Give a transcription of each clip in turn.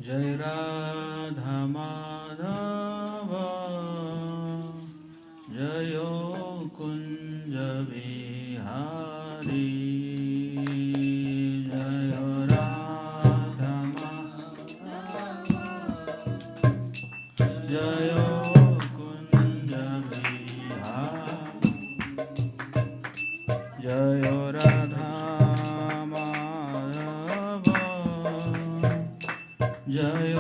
जय राधा माधव जय कुंज बिहारी जय राधा जय कुंज बिहारी जय राधा माधव जय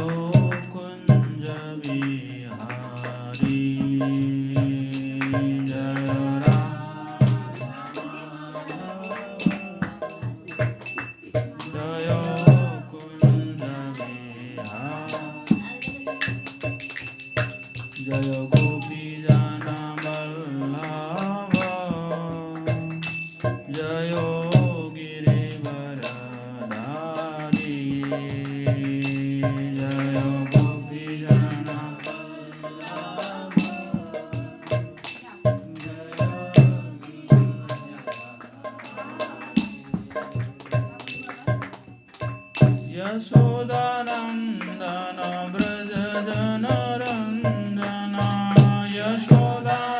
कुंज बिहारी जय जय कुंज बिहारी जय गोपी जन वल्लभ जय गिरिवरधारी जय गोपी जन यशोदानंदन ब्रज जन रंजन यशोदानंदन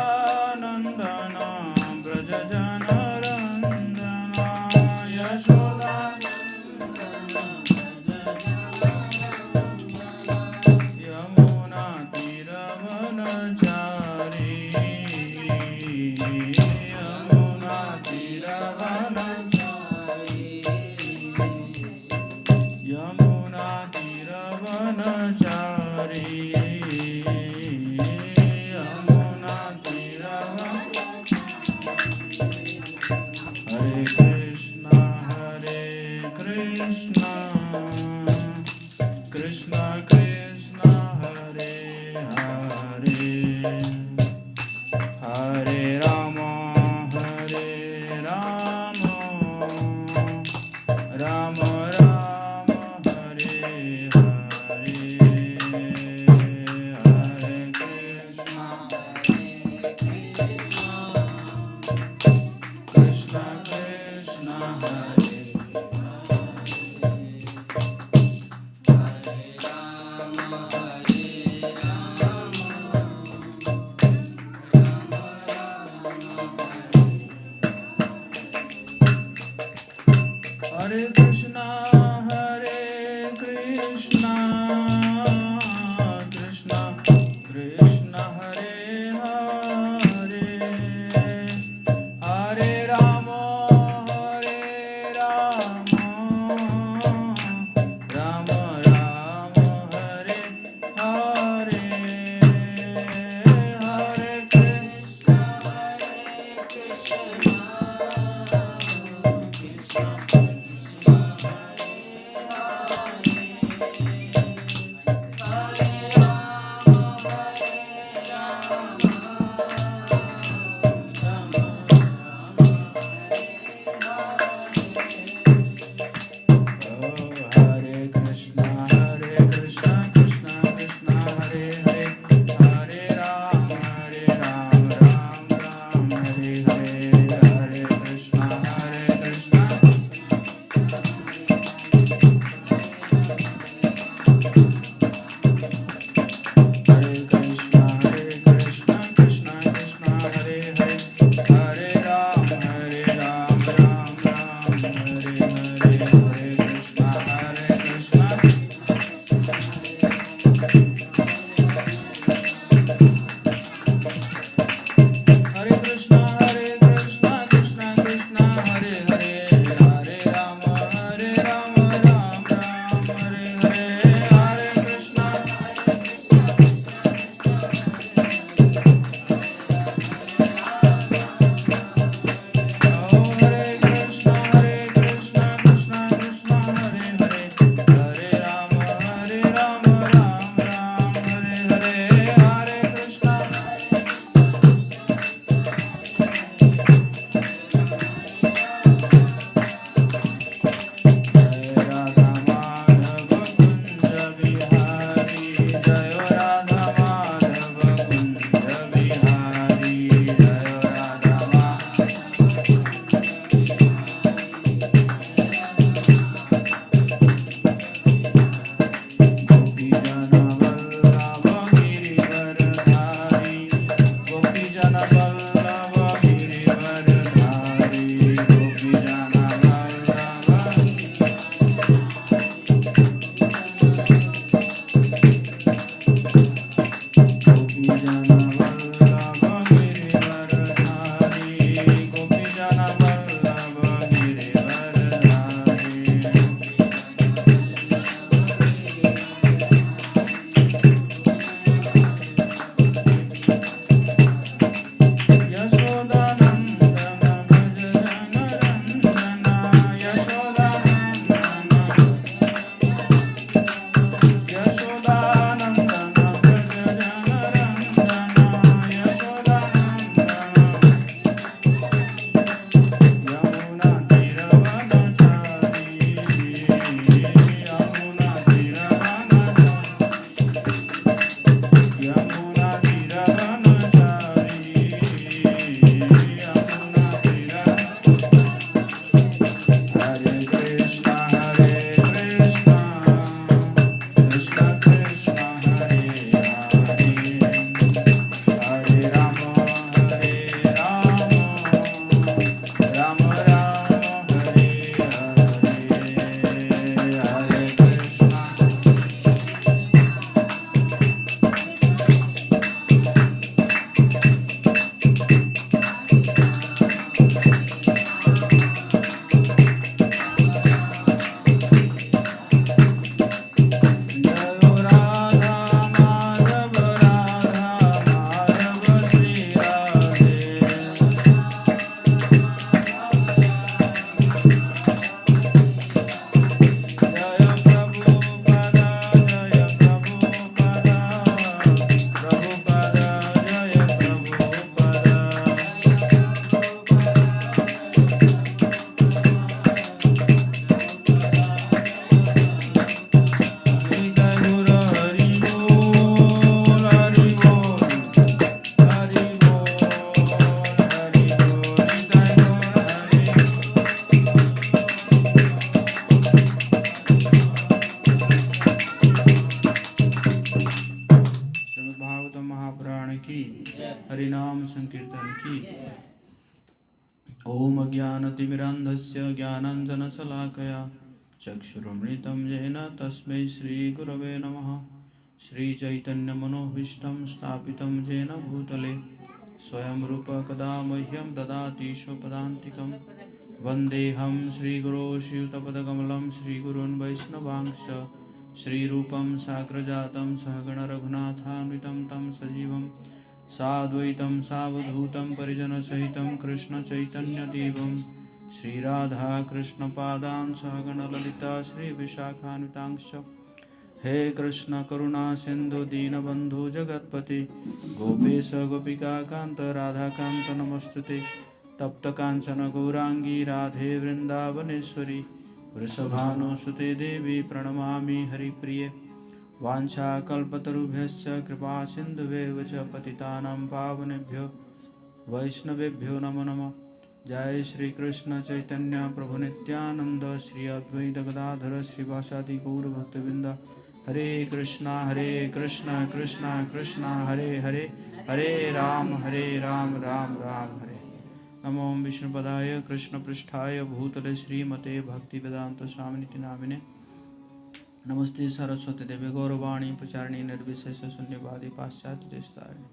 यशोदानंदन ब्रज जन रंजन यमुना तीरवनचारी यमुना तीरवनचारी यमुना तीरवनचारी यमुना हरे कृष्णा कृष्णा कृष्णा हरे हरे हरे राम राम राम हरे हरे हरे कृष्णा कृष्णा कृष्णा हरे हरे कृष्णा कृष्णा कृष्णा हरे हरे हरे राम राम राम हरे हरे हरे कृष्णा हरे कृष्णा कृष्णा कृष्णा हरे हरे हरे राम राम राम हरे हरे हरे कृष्णा संकीर्तन की। ओम अज्ञानतिमिरान्धस्य ज्ञानाञ्जनशलाकया चक्षुरुन्मिलितं येन तस्मै श्रीगुरवे नमः। श्रीचैतन्यमनोभीष्टं स्थापितं येन भूतले स्वयं रूप कदा मह्यं ददाति स्वपदान्तिकं। वन्देऽहं श्रीगुरो श्रीयुतपदकमलं श्रीगुरून् वैष्णवांश्च श्रीरूपं साग्रजातं सहगण रघुनाथान्वितं तं सजीवं साद्वैतं सावधूतं परिजनसहितं कृष्णचैतन्यदेवं श्रीराधाकृष्णपादान् सहगण ललिता श्रीविशाखान्वितांश्च। हे कृष्ण करुणा सिंधु दीनबंधु जगत्पते गोपेश गोपिकाकांत राधाकांत नमस्तुते। तप्त कांचन गौरांगी राधे वृंदावनेश्वरी वृषभानुसुते देवी प्रणमामि हरिप्रिये। वाञ्छाकल्पतरुभ्यश्च कृपा सिन्धुभ्येव च पतितानां पावनेभ्यो वैष्णवेभ्यो नमो नमः। जय श्री कृष्ण चैतन्य प्रभु नित्यानंद श्री अद्वैत गदाधर श्रीवासादि गौर भक्तवृंद। हरे कृष्णा कृष्णा कृष्णा हरे हरे हरे राम राम राम हरे। नमो विष्णुपदाय कृष्णपृष्ठाय भूतले श्रीमते भक्तिवेदांत स्वामिनिति नामिने। नमस्ते सरस्वती देवी गौरवाणी प्रचारिणी निर्विशेष शून्यवादी पाश्चात्य देशतारिणी।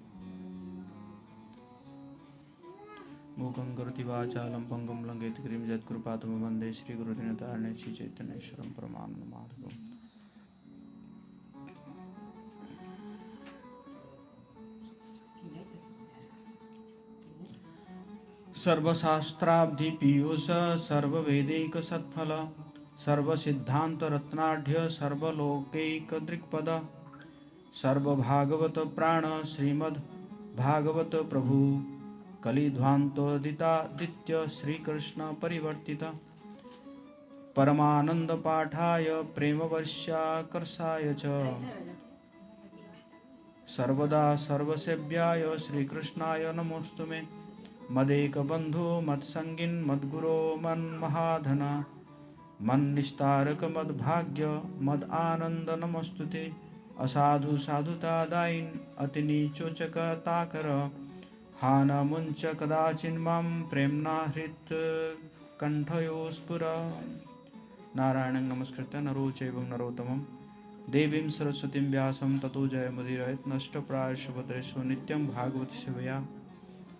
मूकं करोति वाचालं पंगुं लंघयति गिरिं यत्कृपातमहं वन्दे श्रीगुरुदीनतारिणे श्रीचैतन्येश्वरं परमानन्दमाधवम्। सर्वशास्त्राब्धि पीयूष सर्ववेदैक सत्फल सर्वसिद्धांत रत्नाढ्य सर्वलोकैक दृक्पद सर्वभागवत प्राण श्रीमद् भागवत प्रभु कलिध्वान्तोदितादित्य श्रीकृष्ण परिवर्तित परमानंद पाठाय प्रेमवर्ष्याकर्षाय च सर्वदा सर्वसेव्याय श्रीकृष्णाय नमोस्तु मे। मदेक बंधु मत्संगिन् मद्गुरो मन्महाधन मन्निस्तारक मद्भाग्य मद आनंद नमस्तुते। असाधु साधुता दायिन् अति नीचोचक ताकर हान मुंच कदाचिन्मां प्रेम्णा हृत् कंठयो स्फुर। नारायणं नमस्कृत्य नरो चैव नरोत्तमं देवीं सरस्वतीं व्यासं ततो जयमुदीरयेत्। नष्टप्रायेषु भद्रेषु नित्यं भागवती सेवया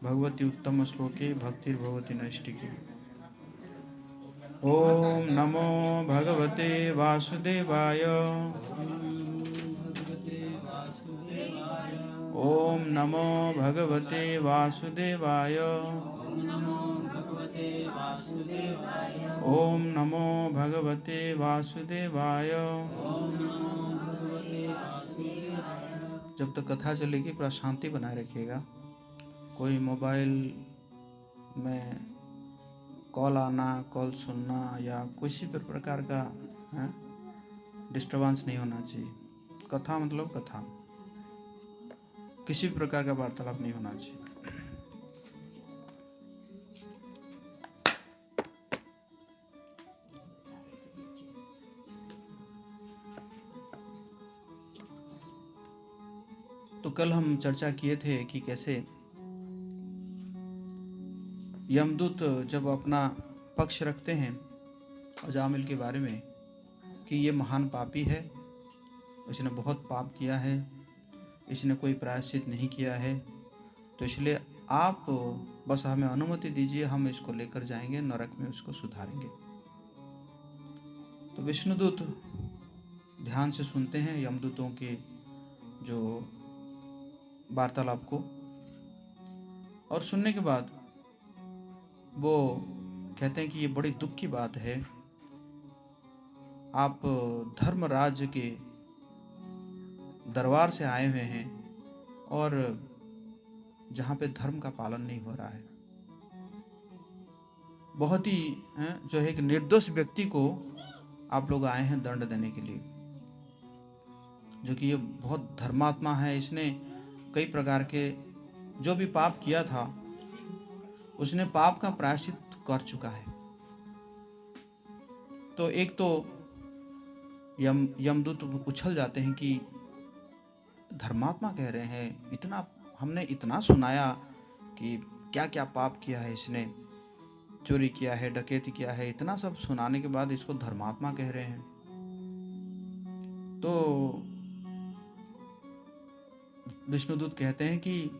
भगवती उत्तम श्लोके भक्तिर्भवति नैष्टिकी। ओम नमो भगवते वासुदेवाय ओम नमो भगवते वासुदेवाय। ओम नमो भगवते वासुदेवाय। जब तक कथा चलेगी पूरा शांति बनाए रखिएगा। कोई मोबाइल में कॉल आना, कॉल सुनना या किसी भी प्रकार का डिस्टर्बेंस नहीं होना चाहिए। कथा मतलब कथा, किसी भी प्रकार का वार्तालाप नहीं होना चाहिए। तो कल हम चर्चा किए थे कि कैसे यमदूत जब अपना पक्ष रखते हैं अजामिल के बारे में कि ये महान पापी है, इसने बहुत पाप किया है, इसने कोई प्रायश्चित नहीं किया है, तो इसलिए आप बस हमें अनुमति दीजिए, हम इसको लेकर जाएंगे नरक में, उसको सुधारेंगे। तो विष्णुदूत ध्यान से सुनते हैं यमदूतों के जो वार्तालाप को, और सुनने के बाद वो कहते हैं कि ये बड़ी दुख की बात है, आप धर्मराज के दरबार से आए हुए हैं और जहाँ पे धर्म का पालन नहीं हो रहा है। बहुत ही जो है एक निर्दोष व्यक्ति को आप लोग आए हैं दंड देने के लिए, जो कि ये बहुत धर्मात्मा है, इसने कई प्रकार के जो भी पाप किया था उसने पाप का प्रायश्चित कर चुका है। तो एक तो यमदूत उछल जाते हैं कि धर्मात्मा कह रहे हैं, इतना हमने इतना सुनाया कि क्या क्या पाप किया है इसने, चोरी किया है, डकैती किया है, इतना सब सुनाने के बाद इसको धर्मात्मा कह रहे हैं। तो विष्णुदूत कहते हैं कि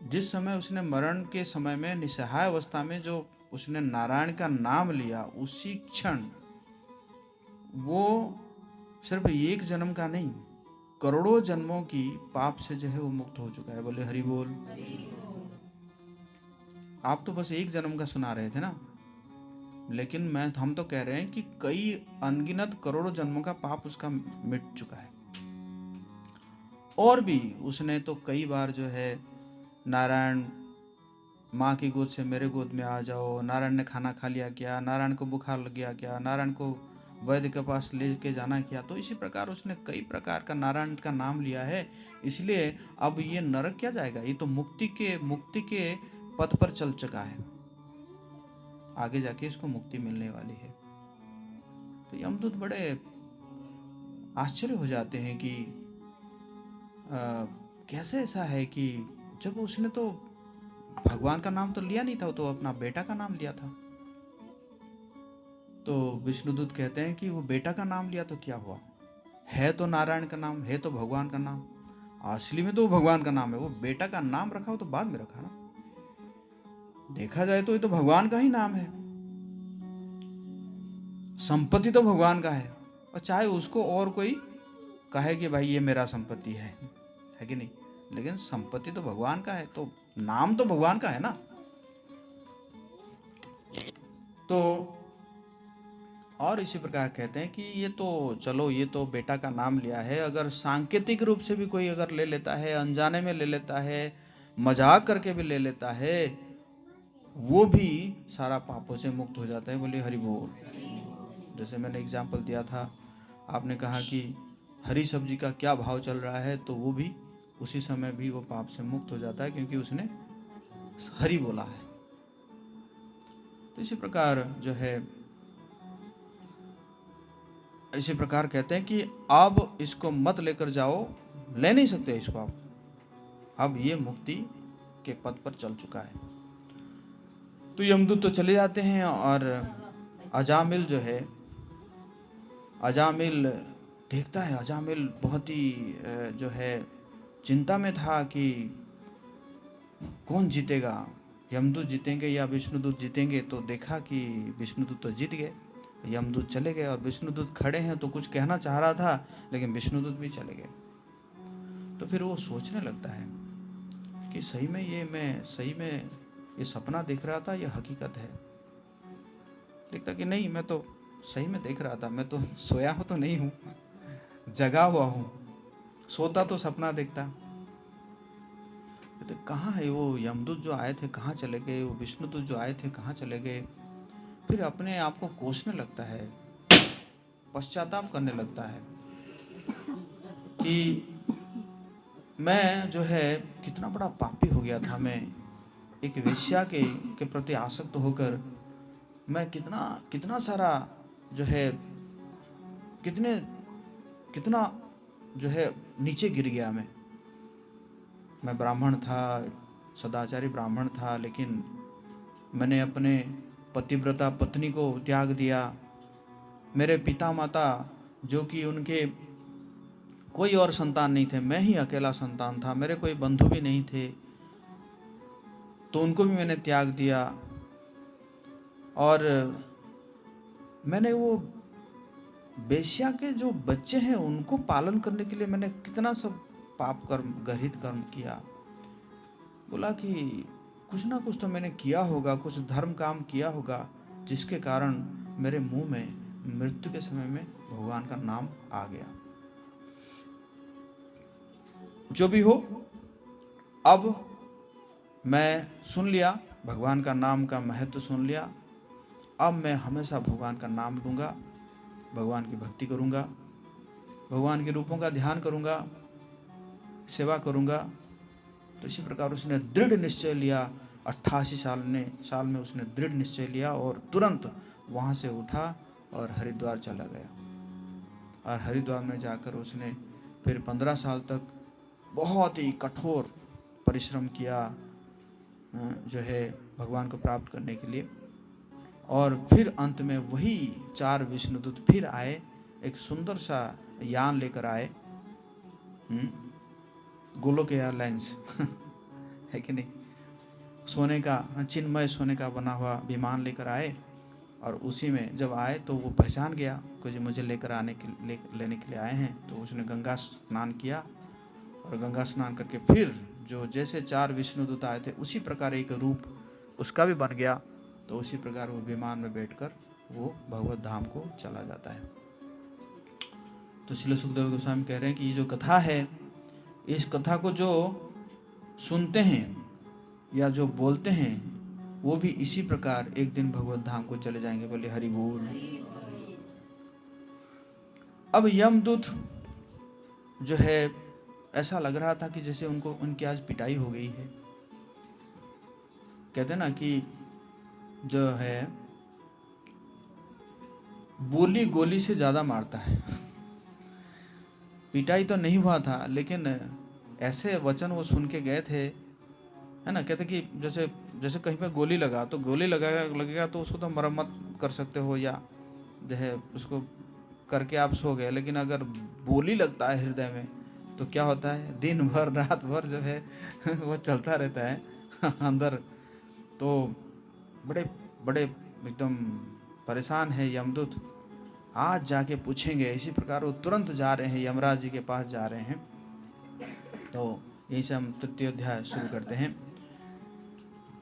जिस समय उसने मरण के समय में निसहाय अवस्था में जो उसने नारायण का नाम लिया, उसी क्षण वो सिर्फ एक जन्म का नहीं, करोड़ों जन्मों की पाप से जो है वो मुक्त हो चुका है। बोले हरि बोल। आप तो बस एक जन्म का सुना रहे थे ना, लेकिन हम तो कह रहे हैं कि कई अनगिनत करोड़ों जन्मों का पाप उसका मिट चुका है। और भी उसने तो कई बार जो है नारायण माँ की गोद से मेरे गोद में आ जाओ, नारायण ने खाना खा लिया क्या, नारायण को बुखार लग गया क्या, नारायण को वैद्य के पास लेके जाना क्या, तो इसी प्रकार उसने कई प्रकार का नारायण का नाम लिया है। इसलिए अब ये नरक क्या जाएगा, ये तो मुक्ति के पथ पर चल चुका है, आगे जाके इसको मुक्ति मिलने वाली है। तो यमदूत बड़े आश्चर्य हो जाते हैं कि कैसे ऐसा है कि जब उसने तो भगवान का नाम तो लिया नहीं था, तो अपना बेटा का नाम लिया था। तो विष्णुदूत कहते हैं कि वो बेटा का नाम लिया तो क्या हुआ, है तो नारायण का नाम, है तो भगवान का नाम, असली में तो भगवान का नाम है, वो बेटा का नाम रखा हो तो बाद में रखा ना, देखा जाए तो ये तो भगवान का ही नाम है, संपत्ति तो भगवान का है, और चाहे उसको और कोई कहे कि भाई ये मेरा संपत्ति है कि नहीं, लेकिन संपत्ति तो भगवान का है, तो नाम तो भगवान का है ना। तो और इसी प्रकार कहते हैं कि ये तो चलो, ये तो बेटा का नाम लिया है, अगर सांकेतिक रूप से भी कोई अगर ले लेता है, अनजाने में ले लेता है, मजाक करके भी ले लेता है, वो भी सारा पापों से मुक्त हो जाता है। बोले हरि बोल। जैसे मैंने एग्जाम्पल दिया था, आपने कहा कि हरी सब्जी का क्या भाव चल रहा है, तो वो भी उसी समय भी वो पाप से मुक्त हो जाता है, क्योंकि उसने हरि बोला है। तो इसी प्रकार जो है, इसी प्रकार कहते हैं कि अब इसको मत लेकर जाओ, ले नहीं सकते इसको आप, अब ये मुक्ति के पद पर चल चुका है। तो यमदूत तो चले जाते हैं, और अजामिल जो है, अजामिल देखता है, अजामिल बहुत ही जो है चिंता में था कि कौन जीतेगा, यमदूत जीतेंगे या विष्णुदूत जीतेंगे। तो देखा कि विष्णुदूत तो जीत गए, यमदूत चले गए, और विष्णुदूत खड़े हैं, तो कुछ कहना चाह रहा था, लेकिन विष्णुदूत भी चले गए। तो फिर वो सोचने लगता है कि सही में ये सपना देख रहा था, ये हकीकत है। देखता कि नहीं, मैं तो सही में देख रहा था, मैं तो सोया हूँ तो नहीं हूँ, जगा हुआ हूँ। सोता तो सपना देखता। तो कहाँ है वो यमदूत जो आए थे, कहाँ चले गए? वो विष्णुदूत जो आए थे, कहाँ चले गए? फिर अपने आप को कोसने लगता है, पश्चाताप करने लगता है कि मैं जो है कितना बड़ा पापी हो गया था। मैं एक वेश्या के प्रति आसक्त होकर मैं कितना सारा जो है कितना जो है नीचे गिर गया। मैं ब्राह्मण था, सदाचारी ब्राह्मण था, लेकिन मैंने अपने पतिव्रता पत्नी को त्याग दिया। मेरे पिता माता जो कि उनके कोई और संतान नहीं थे, मैं ही अकेला संतान था, मेरे कोई बंधु भी नहीं थे, तो उनको भी मैंने त्याग दिया। और मैंने वो बेश्या के जो बच्चे हैं उनको पालन करने के लिए मैंने कितना सब पाप कर्म, गहित कर्म किया। बोला कि कुछ ना कुछ तो मैंने किया होगा, कुछ धर्म काम किया होगा, जिसके कारण मेरे मुंह में मृत्यु के समय में भगवान का नाम आ गया। जो भी हो, अब मैं सुन लिया, भगवान का नाम का महत्व सुन लिया। अब मैं हमेशा भगवान का नाम लूँगा, भगवान की भक्ति करूँगा, भगवान के रूपों का ध्यान करूँगा, सेवा करूँगा। तो इसी प्रकार उसने दृढ़ निश्चय लिया। 88 साल में उसने दृढ़ निश्चय लिया और तुरंत वहाँ से उठा और हरिद्वार चला गया। और हरिद्वार में जाकर उसने फिर 15 साल तक बहुत ही कठोर परिश्रम किया जो है भगवान को प्राप्त करने के लिए। और फिर अंत में वही 4 विष्णुदूत फिर आए, एक सुंदर सा यान लेकर आए, गोलोक एयरलाइंस है कि नहीं, सोने का, चिन्मय सोने का बना हुआ विमान लेकर आए। और उसी में जब आए तो वो पहचान गया कि मुझे लेकर लेने के लिए आए हैं। तो उसने गंगा स्नान किया और गंगा स्नान करके फिर जो जैसे 4 विष्णुदूत आए थे उसी प्रकार एक रूप उसका भी बन गया। तो उसी प्रकार वो विमान में बैठकर वो भगवत धाम को चला जाता है। तो श्रील सुखदेव गोस्वामी कह रहे हैं कि ये जो कथा है, इस कथा को जो सुनते हैं या जो बोलते हैं वो भी इसी प्रकार एक दिन भगवत धाम को चले जाएंगे। बोले हरि बोल। अब यमदूत जो है ऐसा लग रहा था कि जैसे उनकी आज पिटाई हो गई है। कहते ना कि जो है बोली गोली से ज्यादा मारता है। पिटाई तो नहीं हुआ था, लेकिन ऐसे वचन वो सुन के गए थे, है ना। कहते कि जैसे कहीं पे गोली लगा तो गोली लगेगा तो उसको तो मरम्मत कर सकते हो या जो है उसको करके आप सो गए, लेकिन अगर बोली लगता है हृदय में तो क्या होता है, दिन भर रात भर जो है वो चलता रहता है अंदर। तो बड़े बड़े एकदम परेशान है यमदूत। आज जाके पूछेंगे। इसी प्रकार वो तुरंत जा रहे हैं, यमराज जी के पास जा रहे हैं। तो यहीं से हम 3य अध्याय शुरू करते हैं।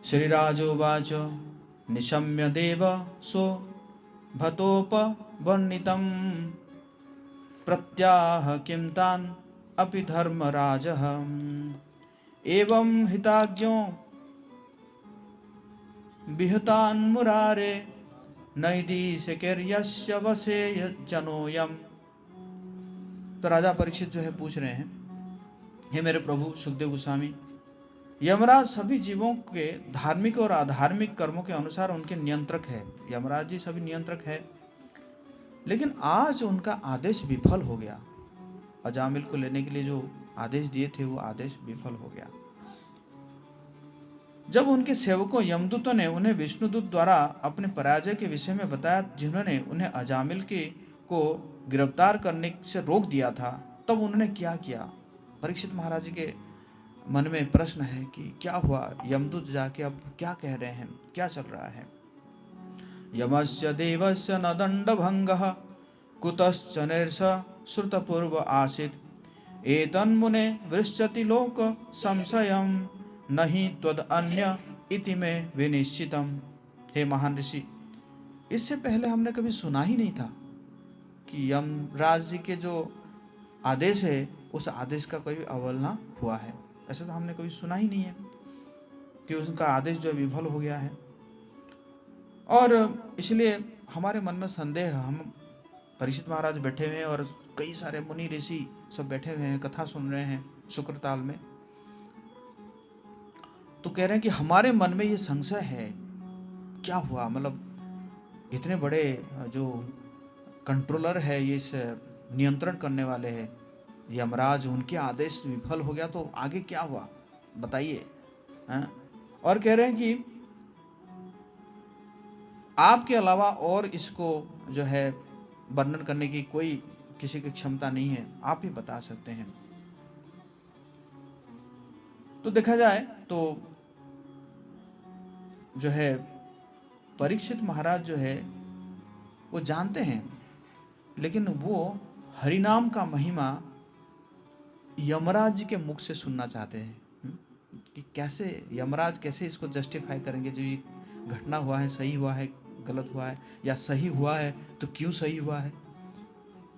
श्रीराजोवाच निशम्य देव सो भतोपवर्णितं प्रत्याह किं तान् अपि धर्मराजः एवं हिताज्ञो विहतान् मुरारे नैदिशकेर्यस्य वशे जनोयम्। तो राजा परीक्षित जो है पूछ रहे हैं, हे मेरे प्रभु सुखदेव गोस्वामी, यमराज सभी जीवों के धार्मिक और अधार्मिक कर्मों के अनुसार उनके नियंत्रक है। यमराज जी सभी नियंत्रक है, लेकिन आज उनका आदेश विफल हो गया। अजामिल को लेने के लिए जो आदेश दिए थे वो आदेश विफल हो गया। जब उनके सेवकों यमदूतों ने उन्हें विष्णुदूत द्वारा अपने पराजय के विषय में बताया, जिन्होंने उन्हें अजामिल को गिरफ्तार करने से रोक दिया था, तब उन्होंने क्या किया? परीक्षित महाराज जी के मन में प्रश्न है कि क्या हुआ, यमदूत जाके अब क्या कह रहे हैं, क्या चल रहा है। यमस्य देवस्य न दंडभंगः कुतश्च निरस श्रुतपूर्व आसीत् एतन्मुने वृश्चति लोक संशयम नहीं त्वद अन्य इति में विनिश्चितम। हे महान ऋषि, इससे पहले हमने कभी सुना ही नहीं था कि यमराज जी के जो आदेश है उस आदेश का कोई अवहेलना हुआ है। ऐसा तो हमने कभी सुना ही नहीं है कि उनका आदेश जो विफल हो गया है। और इसलिए हमारे मन में संदेह है। हम परीक्षित महाराज बैठे हुए हैं और कई सारे मुनि ऋषि सब बैठे हुए हैं, कथा सुन रहे हैं शुक्रताल में। तो कह रहे हैं कि हमारे मन में ये संशय है, क्या हुआ, मतलब इतने बड़े जो कंट्रोलर है, ये नियंत्रण करने वाले हैं यमराज, उनके आदेश विफल हो गया तो आगे क्या हुआ बताइए। और कह रहे हैं कि आपके अलावा और इसको जो है वर्णन करने की कोई किसी की क्षमता नहीं है, आप ही बता सकते हैं। तो देखा जाए तो जो है परीक्षित महाराज जो है वो जानते हैं, लेकिन वो हरिनाम का महिमा यमराज जी के मुख से सुनना चाहते हैं कि कैसे यमराज कैसे इसको जस्टिफाई करेंगे, जो ये घटना हुआ है सही हुआ है गलत हुआ है, या सही हुआ है तो क्यों सही हुआ है।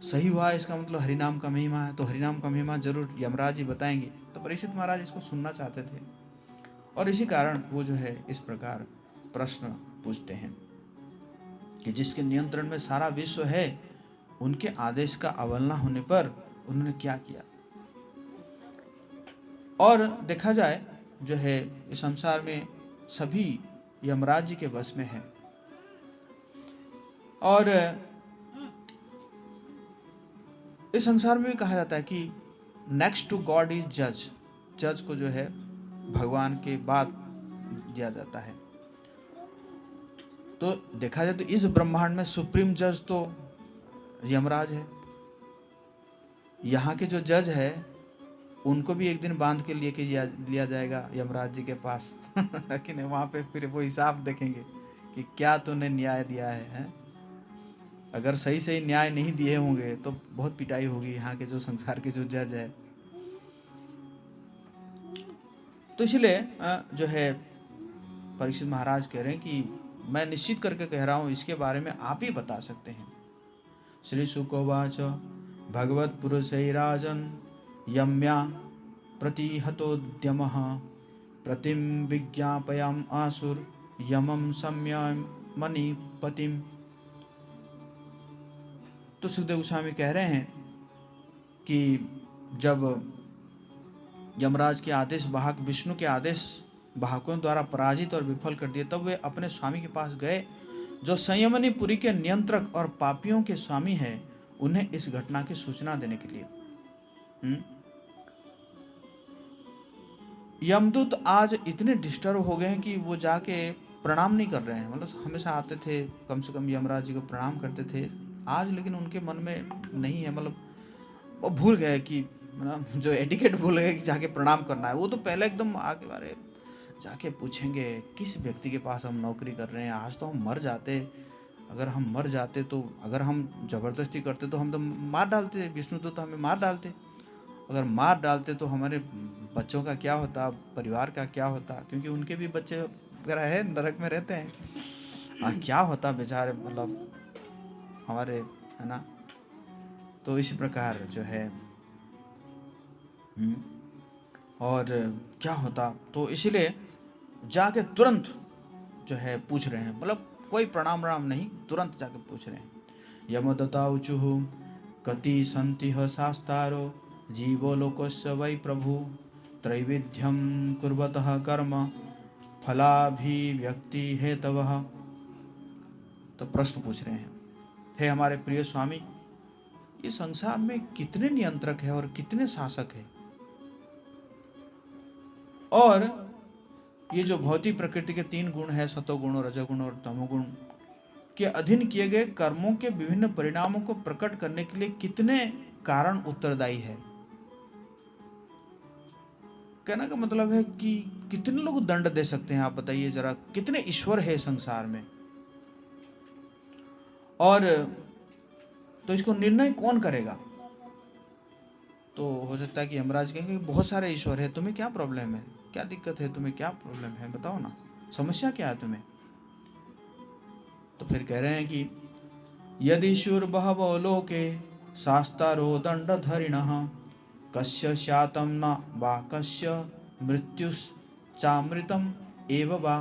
सही हुआ है इसका मतलब हरिनाम का महिमा है, तो हरिनाम का महिमा जरूर यमराज जी बताएंगे। तो परीक्षित महाराज इसको सुनना चाहते थे और इसी कारण वो जो है इस प्रकार प्रश्न पूछते हैं कि जिसके नियंत्रण में सारा विश्व है, उनके आदेश का अवहेलना होने पर उन्होंने क्या किया। और देखा जाए जो है इस संसार में सभी यमराज जी के वश में है। और इस संसार में भी कहा जाता है कि नेक्स्ट टू गॉड इज जज। जज को जो है भगवान के बाद दिया जाता है। तो देखा जाए तो इस ब्रह्मांड में सुप्रीम जज तो यमराज है। यहाँ के जो जज है उनको भी एक दिन बांध के लिया जाएगा यमराज जी के पास लेकिन वहाँ पे फिर वो हिसाब देखेंगे कि क्या तूने न्याय दिया है? अगर सही सही न्याय नहीं दिए होंगे तो बहुत पिटाई होगी यहाँ के जो संसार के जो जज है। तो इसलिए जो है परीक्षित महाराज कह रहे हैं कि मैं निश्चित करके कह रहा हूँ, इसके बारे में आप ही बता सकते हैं। श्री शुकोवाच भगवत पुरुषैराजन यम्या प्रतिहतोद्यमः प्रतिम विज्ञापयाम आसुर यमम संयमनि पतिम। तो सुखदेव गोस्वामी कह रहे हैं कि जब यमराज के आदेश वाहक विष्णु के आदेश वाहकों द्वारा पराजित और विफल कर दिए, तब वे अपने स्वामी के पास गए जो संयमनी पुरी के नियंत्रक और पापियों के स्वामी हैं, उन्हें इस घटना की सूचना देने के लिए। यमदूत आज इतने डिस्टर्ब हो गए हैं कि वो जाके प्रणाम नहीं कर रहे हैं। मतलब हमेशा आते थे, कम से कम यमराज जी को प्रणाम करते थे आज, लेकिन उनके मन में नहीं है। मतलब वो भूल गए कि मतलब जो एटिकेट भूल गए कि जाके प्रणाम करना है। वो तो पहले एकदम आगे बारे जाके पूछेंगे किस व्यक्ति के पास हम नौकरी कर रहे हैं, आज तो हम मर जाते, अगर हम मर जाते तो, अगर हम जबरदस्ती करते तो हम तो मार डालते, विष्णु तो हमें मार डालते, अगर मार डालते तो हमारे बच्चों का क्या होता, परिवार का क्या होता, क्योंकि उनके भी बच्चे वगैरह है नरक में रहते हैं, क्या होता बेचारे, मतलब हमारे, है ना। तो इसी प्रकार जो है और क्या होता, तो इसीलिए जाके तुरंत जो है पूछ रहे हैं, मतलब कोई प्रणाम प्रणाम नहीं, तुरंत जाके पूछ रहे हैं। यमदत्ता उचुः कति सन्तिह शास्तारो जीवो लोकस्य वै प्रभु त्रैविध्यम कुर्वतः कर्म फलाभिव्यक्ति हेतवः। तो प्रश्न पूछ रहे हैं, हे हमारे प्रिय स्वामी, ये संसार में कितने नियंत्रक है और कितने शासक है, और ये जो भौतिक प्रकृति के 3 गुण है, सतोगुण, रजोगुण और तमोगुण, के अधीन किए गए कर्मों के विभिन्न परिणामों को प्रकट करने के लिए कितने कारण उत्तरदायी है। कहने का मतलब है कि कितने लोग दंड दे सकते हैं, आप बताइए जरा, कितने ईश्वर है संसार में, और तो इसको निर्णय कौन करेगा। तो हो सकता है कि यमराज कहेंगे बहुत सारे ईश्वर है, तुम्हें क्या प्रॉब्लम है, क्या दिक्कत है, तुम्हें क्या प्रॉब्लम है, बताओ ना, समस्या क्या है तुम्हें। तो फिर कह रहे हैं कि यदि शुर्बहवो लोके शास्तारो दंडधरिणः कस्य शातम न वा कस्य मृत्युश्चामृतम एव वा।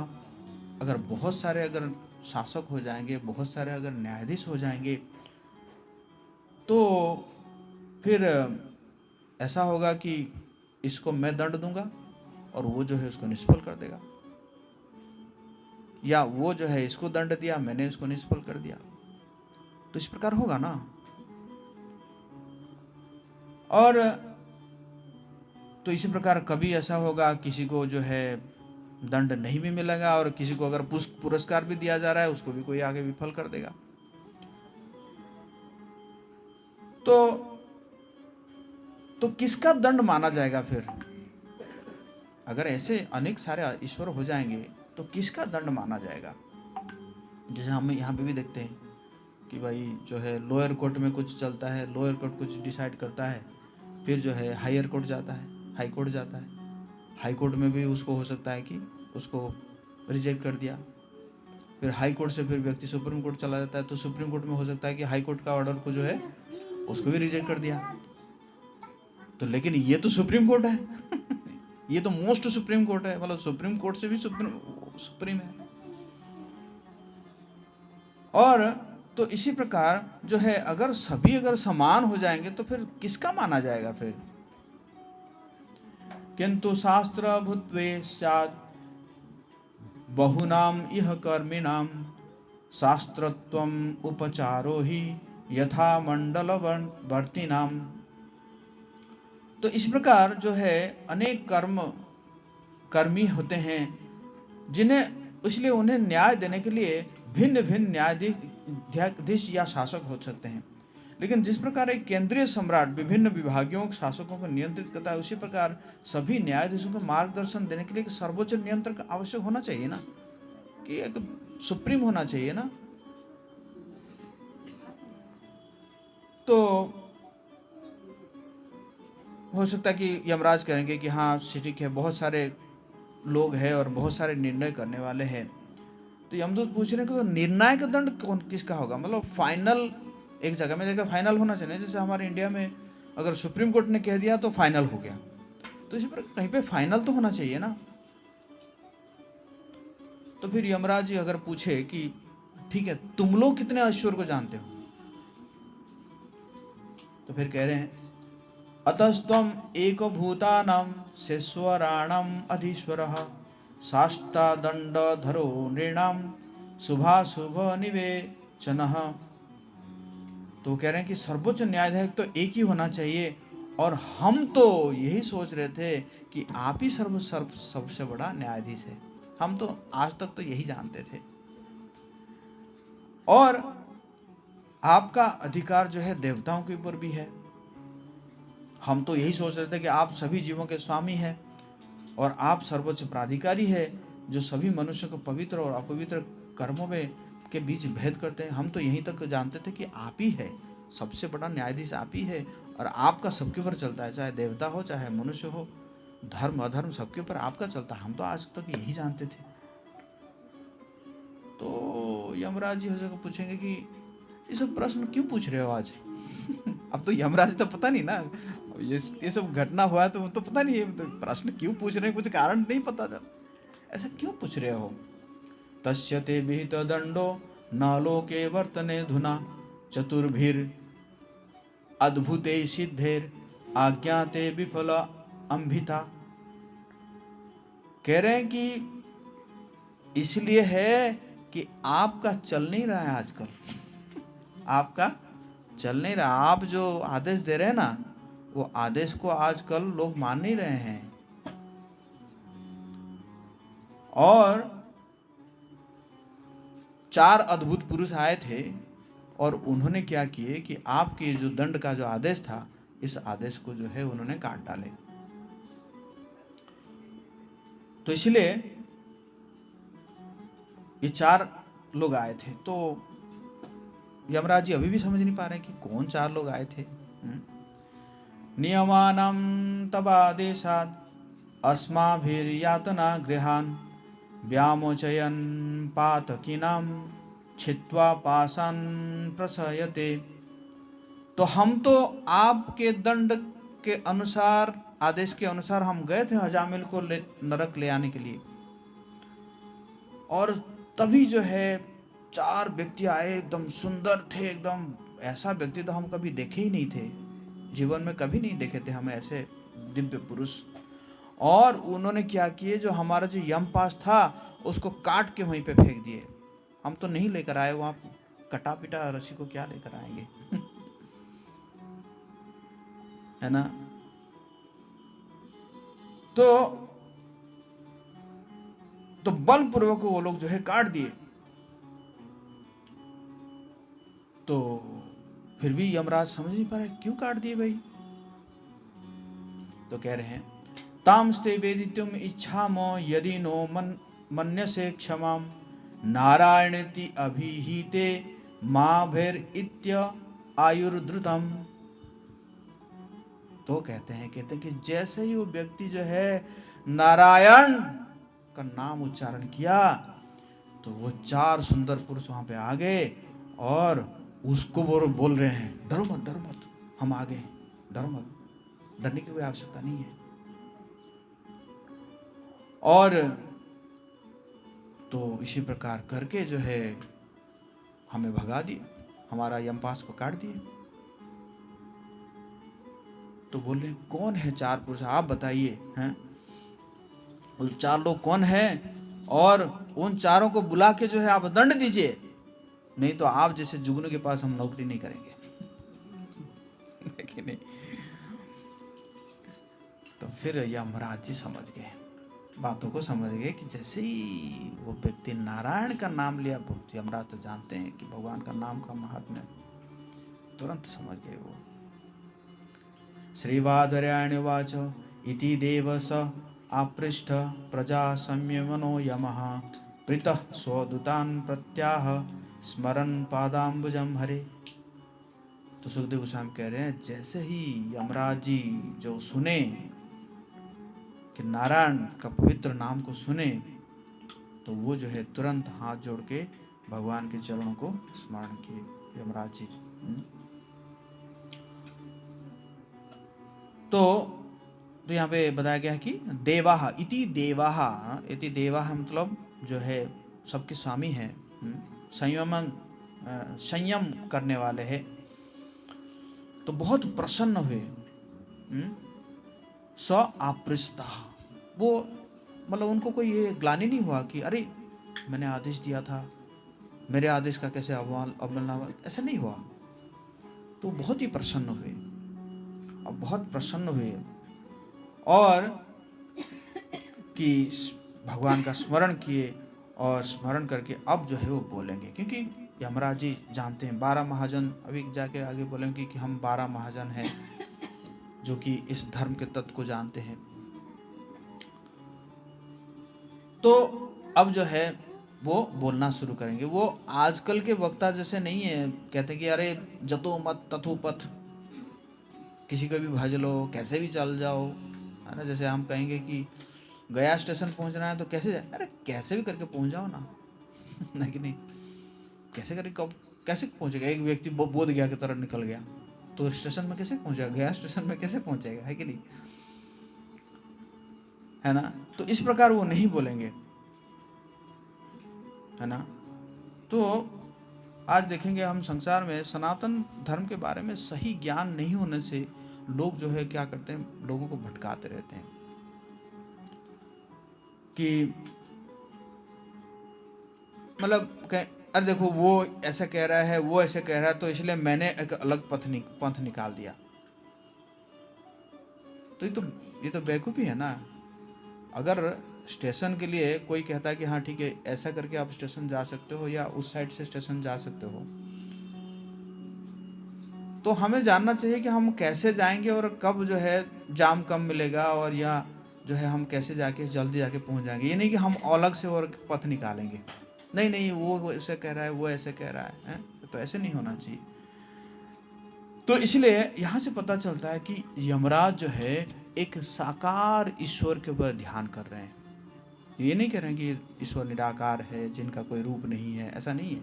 अगर बहुत सारे अगर शासक हो जाएंगे, बहुत सारे अगर न्यायाधीश हो जाएंगे, तो फिर ऐसा होगा कि इसको मैं दंड दूंगा और वो जो है उसको निष्फल कर देगा, या वो जो है इसको दंड दिया, मैंने इसको निष्फल कर दिया, तो इस प्रकार होगा ना। और तो इसी प्रकार कभी ऐसा होगा किसी को जो है दंड नहीं भी मिलेगा, और किसी को अगर पुरस्कार भी दिया जा रहा है उसको भी कोई आगे विफल कर देगा। तो किसका दंड माना जाएगा फिर? अगर ऐसे अनेक सारे ईश्वर हो जाएंगे तो किसका दंड माना जाएगा? जैसे हम यहाँ पे भी देखते हैं कि भाई जो है लोअर कोर्ट में कुछ चलता है, लोअर कोर्ट कुछ डिसाइड करता है, फिर जो है हायर कोर्ट जाता है, हाई कोर्ट जाता है, हाई कोर्ट में भी उसको हो सकता है कि उसको रिजेक्ट कर दिया, फिर हाई कोर्ट से फिर व्यक्ति सुप्रीम कोर्ट चला जाता है, तो सुप्रीम कोर्ट में हो सकता है कि हाई कोर्ट का ऑर्डर को जो है उसको भी रिजेक्ट कर दिया। तो लेकिन ये तो सुप्रीम कोर्ट है ये तो मोस्ट सुप्रीम कोर्ट है, मतलब सुप्रीम कोर्ट से भी सुप्रीम है। और तो इसी प्रकार जो है अगर सभी अगर समान हो जाएंगे तो फिर किसका माना जाएगा फिर? किंतु शास्त्र भूत्वे स्यात् बहुनाम इह कर्मिणाम शास्त्रत्वम उपचारो ही यथा मंडल वर्तिनाम। तो इस प्रकार जो है अनेक कर्मी होते हैं जिन्हें, इसलिए उन्हें न्याय देने के लिए भिन्न भिन्न न्यायाधीश या शासक हो सकते हैं। लेकिन जिस प्रकार एक केंद्रीय सम्राट विभिन्न विभागीय शासकों को नियंत्रित करता है, उसी प्रकार सभी न्यायाधीशों को मार्गदर्शन देने के लिए सर्वोच्च नियंत्रक आवश्यक होना चाहिए ना, कि एक सुप्रीम होना चाहिए ना। तो हो सकता है कि यमराज कहेंगे कि हाँ ठीक है, बहुत सारे लोग हैं और बहुत सारे निर्णय करने वाले हैं, तो यमदूत पूछ रहे हैं कि तो निर्णायक दंड कौन किसका होगा, मतलब फाइनल एक जगह में जगह फाइनल होना चाहिए। जैसे हमारे इंडिया में अगर सुप्रीम कोर्ट ने कह दिया तो फाइनल हो गया, तो इसी पर कहीं पे फाइनल तो होना चाहिए ना। तो फिर यमराज जी अगर पूछे कि ठीक है तुम लोग कितने ईश्वर को जानते हो, तो फिर कह रहे हैं अतस्त्वम एक भूतानां शेश्वराणाम अधीश्वरः शास्ता दंड धरो नृणाम शुभाशुभ निवेचनः। तो कह रहे हैं कि सर्वोच्च न्यायाधीश तो एक ही होना चाहिए, और हम तो यही सोच रहे थे कि आप ही सबसे बड़ा न्यायाधीश है, हम तो आज तक तो यही जानते थे, और आपका अधिकार जो है देवताओं के ऊपर भी है, हम तो यही सोच रहे थे कि आप सभी जीवों के स्वामी हैं और आप सर्वोच्च प्राधिकारी है जो सभी मनुष्य को पवित्र और अपवित्र कर्मों में के बीच भेद करते हैं। हम तो यहीं तक जानते थे कि आप ही है सबसे बड़ा न्यायाधीश, आप ही है, और आपका सबके ऊपर चलता है, चाहे देवता हो चाहे मनुष्य हो, धर्म अधर्म सबके ऊपर आपका चलता है, हम तो आज तक यही जानते थे। तो यमराज जी हो पूछेंगे कि ये सब प्रश्न क्यों पूछ रहे हो आज अब तो यमराज तो पता नहीं ना, ये सब घटना हुआ तो पता नहीं है, तो प्रश्न क्यों पूछ रहे हैं, कुछ कारण नहीं पता था, ऐसा क्यों पूछ रहे हो। तस्य ते विहित दंडो न लोके वर्तने धुना चतुर्भिर अद्भुते सिद्धेर आज्ञाते विफल अंभिता। कह रहे हैं कि इसलिए है कि आपका चल नहीं रहा है आजकल आपका चल नहीं रहा, आप जो आदेश दे रहे हैं ना वो आदेश को आजकल लोग मान नहीं रहे हैं। और 4 अद्भुत पुरुष आए थे और उन्होंने क्या किए कि आपके जो दंड का जो आदेश था, इस आदेश को जो है उन्होंने काट डाले। तो इसलिए ये 4 लोग आए थे। तो यमराज जी अभी भी समझ नहीं पा रहे कि कौन 4 लोग आए थे। नियमानां तवादेशात् अस्माभिर्यातना गृहान् व्यामोचयन् पातकीनां छित्त्वा पाशान् प्रसयते। तो हम तो आपके दंड के अनुसार, आदेश के अनुसार हम गए थे हजामिल को नरक ले आने के लिए, और तभी जो है 4 व्यक्ति आए, एकदम सुंदर थे, एकदम ऐसा व्यक्ति तो हम कभी देखे ही नहीं थे, जीवन में कभी नहीं देखे थे हम ऐसे दिव्य पुरुष। और उन्होंने क्या किए, जो हमारा जो यमपास था उसको काट के वहीं पे फेंक दिए। हम तो नहीं लेकर आए, वहां कटा पिटा रस्सी को क्या लेकर आएंगे है ना। तो बलपूर्वक वो लोग जो है काट दिए। तो फिर भी यमराज समझ नहीं पा रहे क्यों काट दिए भाई। तो कह रहे हैं तामस्ते वेदितुम इच्छामो यदि नो मन्यसे क्षमाम नारायणति अभिहिते मां भैर इत्य आयुर्द्रुतम। तो कहते हैं कि जैसे ही वो व्यक्ति जो है नारायण का नाम उच्चारण किया तो वो 4 सुंदर पुरुष वहां पे आ गए और उसको वो बोल रहे हैं डरो मत, डरो मत, हम आ गए, डरो मत, डरने की कोई आवश्यकता नहीं है। और तो इसी प्रकार करके जो है हमें भगा दिए, हमारा यमपास को काट दिए। तो बोल रहे कौन है 4 पुरुष, आप बताइए हैं, उन 4 लोग कौन हैं, और उन 4 को बुला के जो है आप दंड दीजिए, नहीं तो आप जैसे जुगनू के पास हम नौकरी नहीं करेंगे नहीं। तो फिर यमराज जी समझ गए, बातों को समझ गए कि जैसे ही वो व्यक्ति नारायण का नाम लिया, यमराज तो जानते हैं कि भगवान का नाम का महात्म्य, तुरंत समझ गए वो। श्रीवादरायणवाच इति देव स आपृष्ठ प्रजा संयमनो यमः प्रीतः स्वदूतान् प्रत्याह स्मरन् पादाम्बुजं हरे। तो सुखदेव गोस्वामी कह रहे हैं जैसे ही यमराज जी जो सुने कि नारायण का पवित्र नाम को सुने, तो वो जो है तुरंत हाथ जोड़ के भगवान के चरणों को स्मरण किए यमराज जी। तो यहाँ पे बताया गया है कि देवाह इति देवाह, इति देवाह मतलब जो है सबके स्वामी है, संयम करने वाले हैं। तो बहुत प्रसन्न हुए, स आपृष्टा, वो मतलब उनको कोई ये ग्लानि नहीं हुआ कि अरे मैंने आदेश दिया था, मेरे आदेश का कैसे अवमानना हुआ, ऐसा नहीं हुआ। तो बहुत ही प्रसन्न हुए, अब बहुत प्रसन्न हुए और कि भगवान का स्मरण किए, और स्मरण करके अब जो है वो बोलेंगे, क्योंकि यमराज जी जानते हैं 12 महाजन, अभी जाके आगे बोलेंगे कि हम 12 महाजन हैं जो कि इस धर्म के तत्व को जानते हैं। तो अब जो है वो बोलना शुरू करेंगे। वो आजकल के वक्ता जैसे नहीं है, कहते कि अरे जतो मत तथो पथ, किसी को भी भज लो, कैसे भी चल जाओ, है ना। जैसे हम कहेंगे कि गया स्टेशन पहुंचना है तो कैसे जाए, अरे कैसे भी करके पहुंच जाओ ना नहीं कि नहीं, कैसे करके कब कैसे पहुंचेगा। एक व्यक्ति बोध गया की तरफ निकल गया तो स्टेशन में कैसे पहुंचेगा, गया स्टेशन में कैसे पहुंचेगा, है कि नहीं, है ना। तो इस प्रकार वो नहीं बोलेंगे, है ना। तो आज देखेंगे हम संसार में सनातन धर्म के बारे में सही ज्ञान नहीं होने से लोग जो है क्या करते हैं, लोगों को भटकाते रहते हैं कि मतलब अरे देखो वो ऐसा कह रहा है, वो ऐसे कह रहा है, तो इसलिए मैंने एक अलग पंथ निकाल दिया। तो ये तो बेवकूफ़ी है ना। अगर स्टेशन के लिए कोई कहता है कि हाँ ठीक है ऐसा करके आप स्टेशन जा सकते हो या उस साइड से स्टेशन जा सकते हो, तो हमें जानना चाहिए कि हम कैसे जाएंगे और कब जो है जाम कम मिलेगा, और या जो है हम कैसे जाके जल्दी जाके पहुंच जाएंगे। ये नहीं कि हम अलग से और पथ निकालेंगे, नहीं वो ऐसे कह रहा है, वो ऐसे कह रहा है, तो ऐसे नहीं होना चाहिए। तो इसलिए यहाँ से पता चलता है कि यमराज जो है एक साकार ईश्वर के ऊपर ध्यान कर रहे हैं। ये नहीं कह रहे हैं कि ईश्वर निराकार है, जिनका कोई रूप नहीं है, ऐसा नहीं है।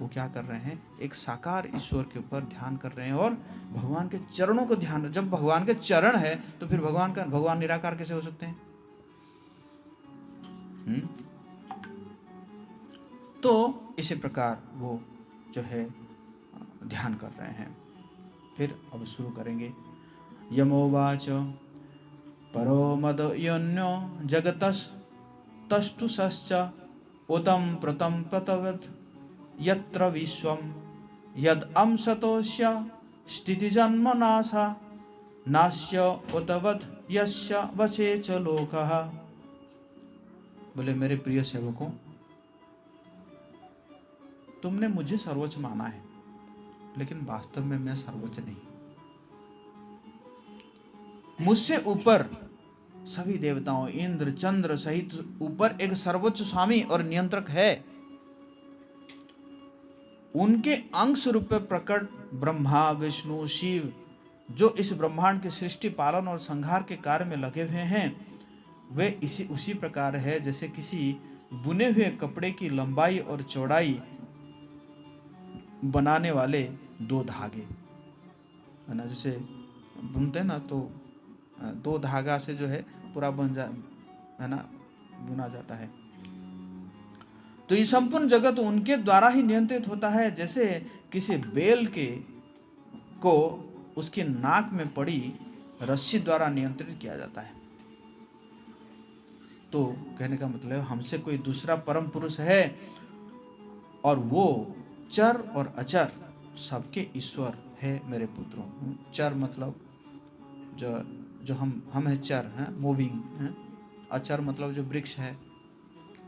वो क्या कर रहे हैं, एक साकार ईश्वर के ऊपर ध्यान कर रहे हैं और भगवान के चरणों को ध्यान। जब भगवान के चरण है तो फिर भगवान निराकार कैसे हो सकते हैं? तो इसी प्रकार वो जो है ध्यान कर रहे हैं। फिर अब शुरू करेंगे। यमोवाच परो मदयोन्यो जगतस् तष्टुषश्च उतम प्रतम प्रतवत् यत्र विश्वम यद अंशतोस्य स्थिति जन्म नाशा नास्य उतवत् यस्य वशे च लोकः। बोले मेरे प्रिय सेवकों, तुमने मुझे सर्वोच्च माना है, लेकिन वास्तव में मैं सर्वोच्च नहीं। मुझसे ऊपर सभी देवताओं, इंद्र चंद्र सहित ऊपर एक सर्वोच्च स्वामी और नियंत्रक है। उनके अंश रूप में प्रकट ब्रह्मा विष्णु शिव जो इस ब्रह्मांड के सृष्टि पालन और संहार के कार्य में लगे हुए हैं, वे उसी प्रकार है जैसे किसी बुने हुए कपड़े की लंबाई और चौड़ाई बनाने वाले दो धागे, है ना। जैसे बुनते हैं ना, तो दो धागा से जो है पूरा बन जा, है ना, बुना जाता है। तो ये संपूर्ण जगत उनके द्वारा ही नियंत्रित होता है, जैसे किसी बेल को उसकी नाक में पड़ी रस्सी द्वारा नियंत्रित किया जाता है। तो कहने का मतलब हमसे कोई दूसरा परम पुरुष है और वो चर और अचर सबके ईश्वर है मेरे पुत्रों। चर मतलब जो हम है चर हैं, मूविंग हैं। अचर मतलब जो वृक्ष है,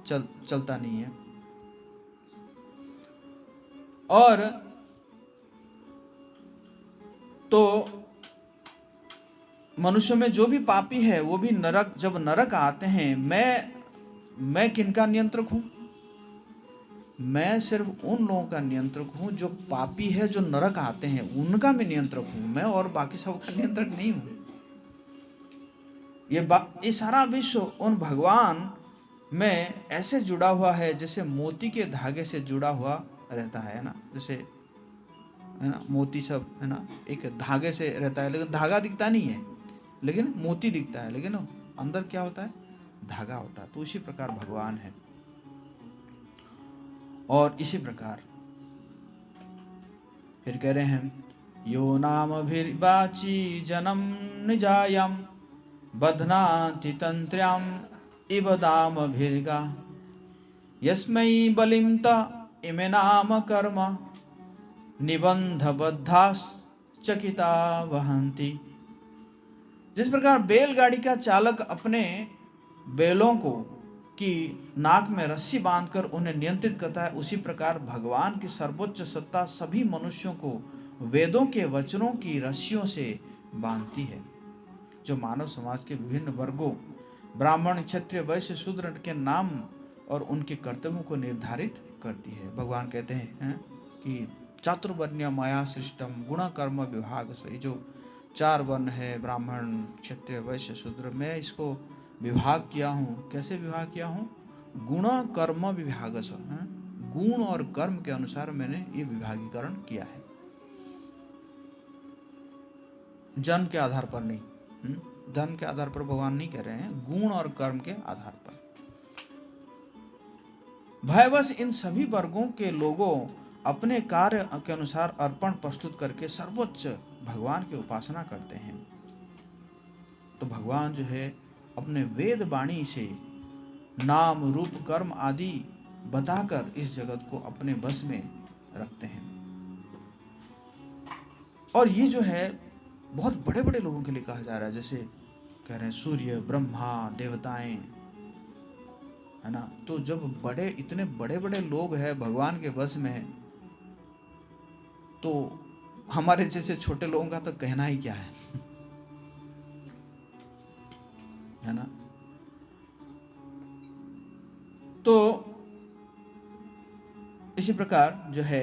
चलता नहीं है। और तो मनुष्य में जो भी पापी है वो भी जब नरक आते हैं, मैं किनका नियंत्रक हूं? मैं सिर्फ उन लोगों का नियंत्रक हूं जो पापी है, जो नरक आते हैं उनका मैं नियंत्रक हूं मैं, और बाकी सबका नियंत्रक नहीं हूं। ये सारा विश्व उन भगवान में ऐसे जुड़ा हुआ है जैसे मोती के धागे से जुड़ा हुआ रहता है ना। जैसे है ना, मोती सब है ना एक धागे से रहता है, लेकिन धागा दिखता नहीं है, लेकिन मोती दिखता है, लेकिन अंदर क्या होता है? धागा होता है। तो इसी प्रकार भगवान है। और इसी प्रकार फिर कह रहे हैं, यो नाम अभिर्वाची जनम निजायाम बध्नाति तंत्र्याम इव दाम अभिर्गा यस्मै बलिम त इमे नाम कर्म निबंध बद्धास चकिता वहंती। जिस प्रकार बैलगाड़ी का चालक अपने बैलों को की नाक में रस्सी बांधकर उन्हें नियंत्रित करता है, उसी प्रकार भगवान की सर्वोच्च सत्ता सभी मनुष्यों को वेदों के वचनों की रस्सियों से बांधती है, जो मानव समाज के विभिन्न वर्गों ब्राह्मण क्षत्रिय वैश्य शूद्र के नाम और उनके कर्तव्यों को निर्धारित करती है। भगवान कहते हैं कि चातुर्वर्ण्य माया सृष्टम गुण कर्म विभाग से, जो 4 वर्ण है ब्राह्मण क्षत्रिय वैश्य शूद्र, मैं इसको विभाग किया हूँ। कैसे विभाग किया हूँ? गुण कर्म विभाग से, गुण और कर्म के अनुसार मैंने ये विभागीकरण किया है, जन्म के आधार पर नहीं। जन्म के आधार पर भगवान नहीं कह रहे हैं, गुण और कर्म के आधार पर। भयवश इन सभी वर्गों के लोगों अपने कार्य के अनुसार अर्पण प्रस्तुत करके सर्वोच्च भगवान की उपासना करते हैं। तो भगवान जो है अपने वेद वाणी से नाम रूप कर्म आदि बताकर इस जगत को अपने बस में रखते हैं। और ये जो है बहुत बड़े बड़े लोगों के लिए कहा जा रहा है, जैसे कह रहे हैं सूर्य ब्रह्मा देवताएं, है ना। तो जब इतने बड़े बड़े लोग हैं भगवान के बस में, तो हमारे जैसे छोटे लोगों का तो कहना ही क्या है है ना। तो इसी प्रकार जो है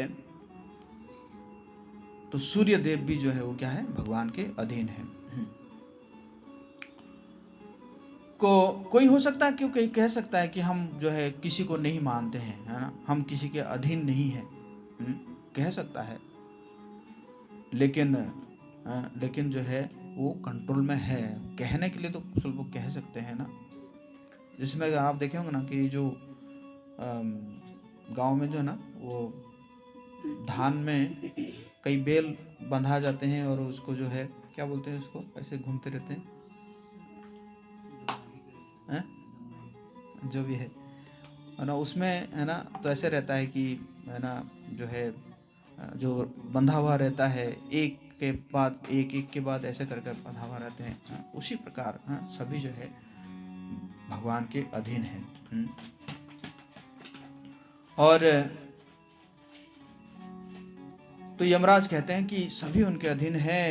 तो सूर्य देव भी जो है वो क्या है, भगवान के अधीन है। कोई हो सकता है, क्योंकि कह सकता है कि हम जो है किसी को नहीं मानते हैं, है ना, हम किसी के अधीन नहीं हैं, कह सकता है, लेकिन जो है वो कंट्रोल में है। कहने के लिए तो सब लोग कह सकते हैं ना। जिसमें अगर आप देखे होंगे ना कि जो गांव में जो है ना, वो धान में कई बेल बंधा जाते हैं और उसको जो है क्या बोलते हैं, उसको ऐसे घूमते रहते हैं, जो भी है ना, उसमें है ना, तो ऐसे रहता है कि है ना, जो है जो बंधा हुआ रहता है, एक के बाद एक के बाद ऐसे करके बंधा हुआ रहते हैं। उसी प्रकार सभी जो है भगवान के अधीन हैं। और तो यमराज कहते हैं कि सभी उनके अधीन हैं,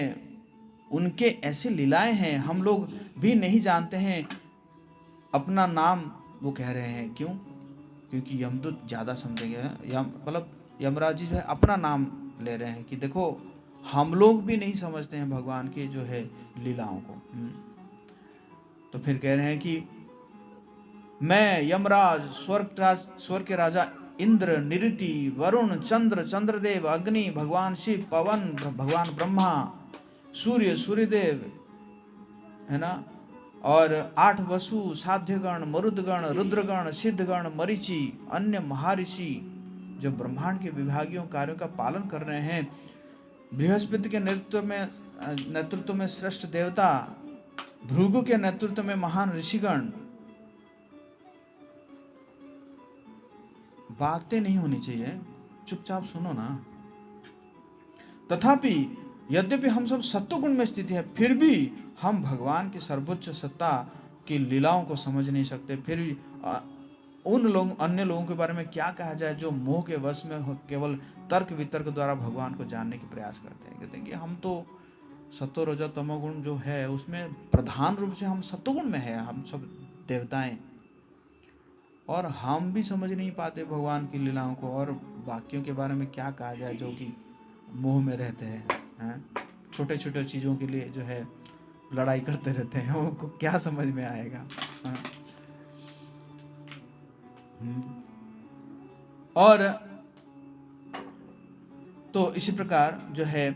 उनके ऐसे लीलाएं हैं हम लोग भी नहीं जानते हैं। अपना नाम वो कह रहे हैं, क्यों? क्योंकि यमदूत ज़्यादा समझेंगे, मतलब यमराज जी जो है अपना नाम ले रहे हैं कि देखो हम लोग भी नहीं समझते हैं भगवान के जो है लीलाओं को। तो फिर कह रहे हैं कि मैं यमराज, स्वर्ग के राजा इंद्र, निऋति, वरुण, चंद्र, चंद्रदेव, अग्नि, भगवान शिव, पवन, भगवान ब्रह्मा, सूर्य, सूर्यदेव, है ना, और 8 वसु, साध्यगण, मरुदगण, रुद्रगण, सिद्धगण, मरीचि, अन्य महर्षि जो ब्रह्मांड के विभागीय कार्यों का पालन कर रहे हैं, बृहस्पति के नेतृत्व में श्रेष्ठ देवता, भृगु के नेतृत्व में महान ऋषिगण। बातें नहीं होनी चाहिए, चुपचाप सुनो ना। तथापि यद्यपि हम सब सत्वगुण में स्थित है, फिर भी हम भगवान की सर्वोच्च सत्ता की लीलाओं को समझ नहीं सकते। फिर भी अन्य लोगों के बारे में क्या कहा जाए जो मोह के वश में केवल तर्क वितर्क द्वारा भगवान को जानने की प्रयास करते हैं। कहते हैं कि हम तो सत्व रजो तमोगुण जो है उसमें प्रधान रूप से हम सत्वगुण में है, हम सब देवताएं, और हम भी समझ नहीं पाते भगवान की लीलाओं को, और बाकियों के बारे में क्या कहा जाए जो कि मोह में रहते हैं, छोटे छोटे चीज़ों के लिए जो है लड़ाई करते रहते हैं, उनको क्या समझ में आएगा। और तो इसी प्रकार जो है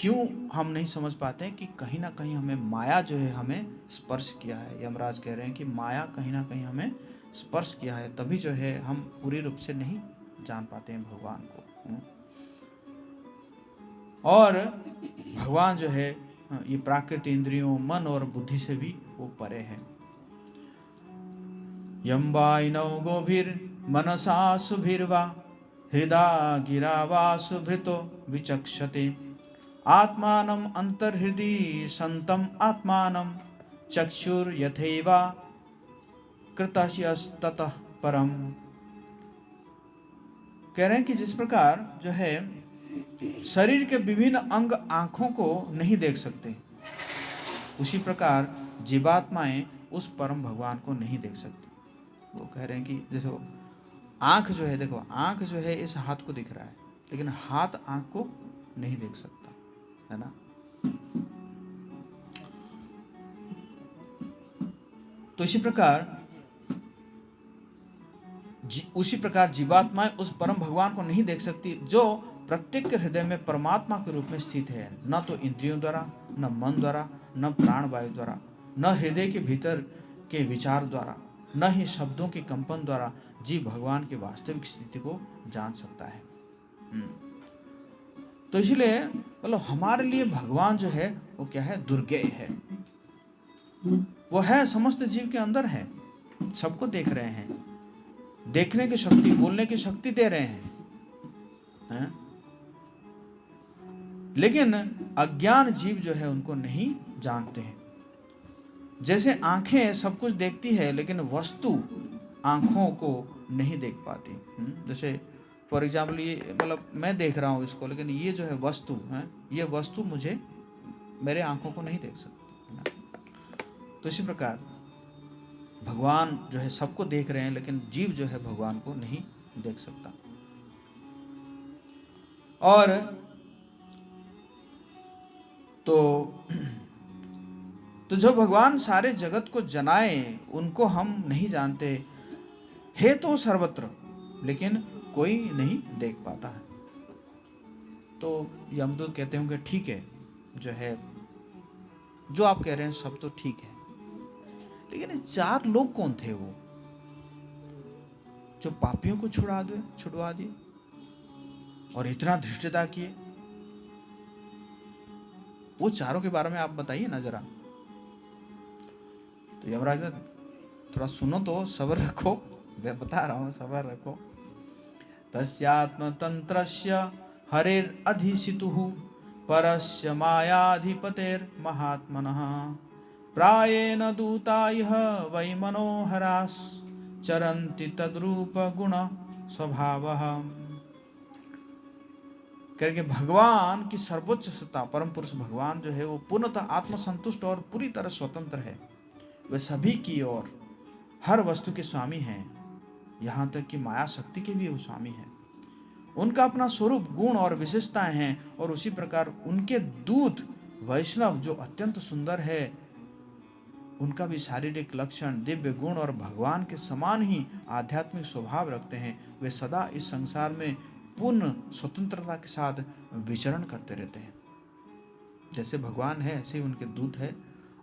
क्यों हम नहीं समझ पाते हैं कि कहीं ना कहीं हमें माया जो है हमें स्पर्श किया है। यमराज कह रहे हैं कि माया कहीं ना कहीं हमें स्पर्श किया है, तभी जो है हम पूरी रूप से नहीं जान पाते हैं भगवान को। और भगवान जो है ये प्राकृत इंद्रियों, मन और बुद्धि से भी वो परे है। यम्बाइनौ गोभिर मनसा सुभिर्वा हृदा गिरावा सुभृतो विचक्षते आत्मानम अंतर्हृदि संतम आत्मानम चक्षुर यथैवा कृतस्यस्ततः परम। कह रहे हैं कि जिस प्रकार जो है शरीर के विभिन्न अंग आंखों को नहीं देख सकते, उसी प्रकार जीवात्माएं उस परम भगवान को नहीं देख सकती। वो कह रहे हैं कि देखो आंख जो है, देखो आंख जो है इस हाथ को दिख रहा है, लेकिन हाथ आंख को नहीं देख सकता, है ना। तो उसी प्रकार जीवात्माएं उस परम भगवान को नहीं देख सकती जो प्रत्येक के हृदय में परमात्मा के रूप में स्थित है। न तो इंद्रियों द्वारा, न मन द्वारा, न प्राण वायु द्वारा, न हृदय के भीतर के विचार द्वारा, न ही शब्दों के कंपन द्वारा जीव भगवान की वास्तविक स्थिति को जान सकता है। तो इसलिए मतलब हमारे लिए भगवान जो है वो क्या है, दुर्गेय है। वो है समस्त जीव के अंदर है, सबको देख रहे हैं, देखने की शक्ति, बोलने की शक्ति दे रहे हैं, लेकिन अज्ञान जीव जो है उनको नहीं जानते हैं। जैसे आंखें सब कुछ देखती है लेकिन वस्तु आंखों को नहीं देख पाती। जैसे फॉर एग्जाम्पल ये मतलब मैं देख रहा हूँ इसको, लेकिन ये जो है वस्तु है, ये वस्तु मुझे मेरे आंखों को नहीं देख सकती। तो इसी प्रकार भगवान जो है सबको देख रहे हैं, लेकिन जीव जो है भगवान को नहीं देख सकता। और तो जो भगवान सारे जगत को जनाए, उनको हम नहीं जानते, है तो सर्वत्र लेकिन कोई नहीं देख पाता है। तो यमदूत कहते होंगे ठीक है, जो है जो आप कह रहे हैं सब तो ठीक है, लेकिन ये 4 लोग कौन थे वो जो पापियों को छुड़वा दिए और इतना धृष्टता किए? वो चारों के बारे में आप बताइए ना जरा। तो यमराज, थोड़ा सुनो तो, सब्र रखो, मैं बता रहा हूं, सब्र रखो। तस्यात्म तंत्रस्य हरेर अधिसितुः परस्य मायाधिपतेर महात्मनः प्रायेण दूता इह वै मनोहरास चरन्ति तद्रूप गुण स्वभावः। करके भगवान की सर्वोच्च सत्ता, परम पुरुष भगवान जो है वो पूर्णतः आत्मसंतुष्ट और पूरी तरह स्वतंत्र है। वे सभी की और हर वस्तु के स्वामी हैं, यहाँ तक कि माया शक्ति के भी वो स्वामी हैं। उनका अपना स्वरूप, गुण और विशेषताएं हैं, और उसी प्रकार उनके दूत वैष्णव जो अत्यंत सुंदर है, उनका भी शारीरिक लक्षण, दिव्य गुण और भगवान के समान ही आध्यात्मिक स्वभाव रखते हैं। वे सदा इस संसार में पूर्ण स्वतंत्रता के साथ विचरण करते रहते हैं। जैसे भगवान है ऐसे ही उनके दूत है,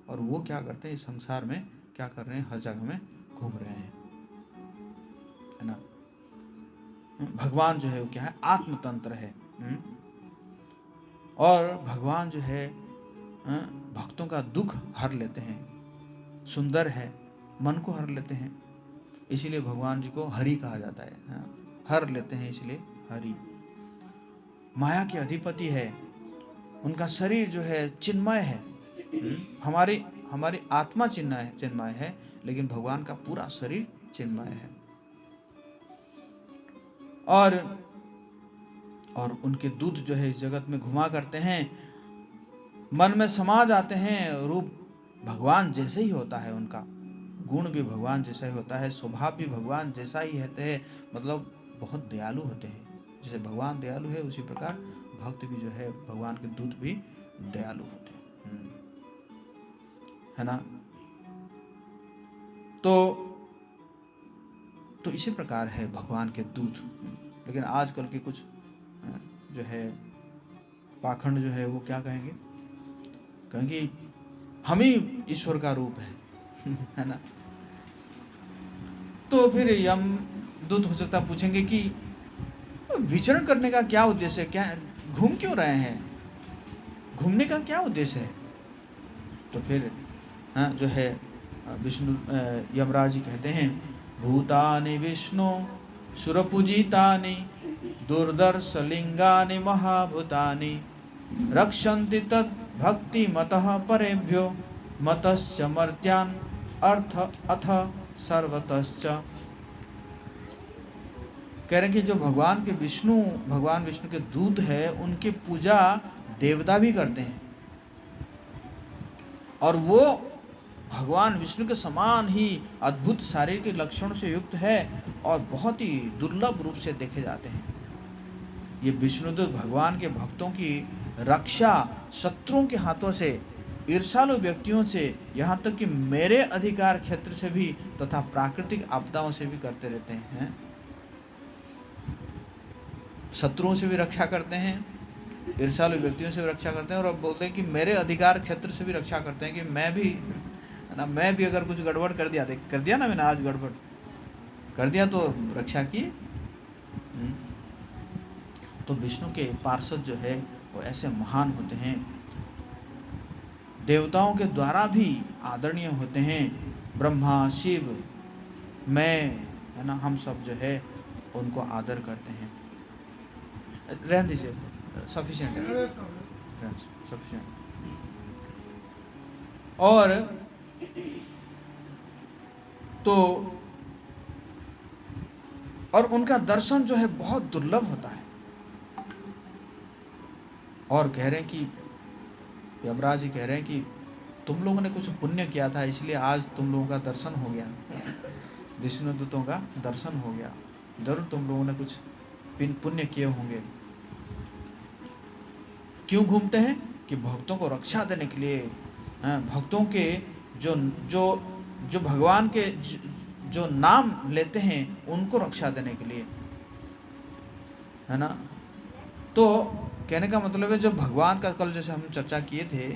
और वो क्या करते हैं, इस संसार में क्या कर रहे हैं, हर जगह में घूम रहे हैं, है ना। भगवान जो है वो क्या है, आत्मतंत्र है। और भगवान जो है भक्तों का दुख हर लेते हैं, सुंदर है, मन को हर लेते हैं, इसीलिए भगवान जी को हरि कहा जाता है। हर लेते हैं इसलिए हरि। माया के अधिपति है, उनका शरीर जो है चिन्मय है। हमारी आत्मा चिन्मय है, लेकिन भगवान का पूरा शरीर चिन्मय है। और उनके दूत जो है इस जगत में घुमा करते हैं, मन में समा जाते हैं। रूप भगवान जैसे ही होता है, उनका गुण भी भगवान जैसा ही होता है, स्वभाव भी भगवान जैसा ही रहते हैं, मतलब बहुत दयालु होते हैं। जैसे भगवान दयालु है, उसी प्रकार भक्त भी जो है, भगवान के दूत भी दयालु होते हैं, है ना। तो इसी प्रकार है भगवान के दूत। लेकिन आजकल के कुछ जो है पाखंड जो है वो क्या कहेंगे हम ही ईश्वर का रूप है ना। तो फिर यम दूत हो सकता पूछेंगे कि विचरण करने का क्या उद्देश्य है, क्या घूम क्यों रहे हैं, घूमने का क्या उद्देश्य है? तो फिर जो है विष्णु यमराज जी कहते हैं, भूतानि विष्णु सुरपूजितानि दुर्दर्श लिंगानि महाभूतानि रक्षन्ति तद भक्ति मतः परेभ्यो मतश्च मर्त्यान् अर्थ अथ सर्वतश्च। कह रहे हैं कि जो भगवान विष्णु के दूत है, उनकी पूजा देवता भी करते हैं, और वो भगवान विष्णु के समान ही अद्भुत शारीरिक लक्षणों से युक्त है और बहुत ही दुर्लभ रूप से देखे जाते हैं। ये विष्णुदूत भगवान के भक्तों की रक्षा शत्रुओं के हाथों से, ईर्ष्यालु व्यक्तियों से, यहाँ तक कि मेरे अधिकार क्षेत्र से भी तथा प्राकृतिक आपदाओं से भी करते रहते हैं। शत्रुओं से भी रक्षा करते हैं, ईर्ष्यालु व्यक्तियों से भी रक्षा करते हैं, और अब बोलते हैं कि मेरे अधिकार क्षेत्र से भी रक्षा करते हैं, कि मैं भी अगर कुछ गड़बड़ कर दिया ना, मैंने आज गड़बड़ कर दिया तो रक्षा की। तो विष्णु के पार्षद जो है वो ऐसे महान होते हैं, देवताओं के द्वारा भी आदरणीय होते हैं। ब्रह्मा, शिव, मैं, है ना, हम सब जो है उनको आदर करते हैं। रहने दीजिए, सफिशिएंट है, सफिशिएंट। और उनका दर्शन जो है बहुत दुर्लभ होता है। और कह रहे हैं कि यमराज जी कह रहे हैं कि तुम लोगों ने कुछ पुण्य किया था, इसलिए आज तुम लोगों का दर्शन हो गया, विष्णु दूतों का दर्शन हो गया। जरूर तुम लोगों ने कुछ पुण्य किए होंगे। क्यों घूमते हैं? कि भक्तों को रक्षा देने के लिए, भक्तों के जो जो जो भगवान के जो नाम लेते हैं उनको रक्षा देने के लिए, है ना। तो कहने का मतलब है जो भगवान का, कल जैसे हम चर्चा किए थे,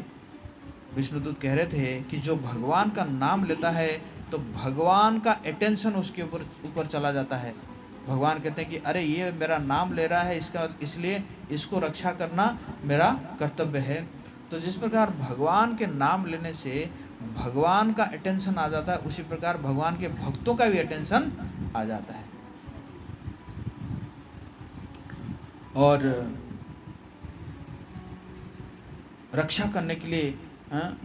विष्णुदूत कह रहे थे कि जो भगवान का नाम लेता है तो भगवान का अटेंशन उसके ऊपर चला जाता है। भगवान कहते हैं कि अरे ये मेरा नाम ले रहा है, इसका इसलिए इसको रक्षा करना मेरा कर्तव्य है। तो जिस प्रकार भगवान के नाम लेने से भगवान का अटेंशन आ जाता है, उसी प्रकार भगवान के भक्तों का भी अटेंशन आ जाता है। और रक्षा करने के लिए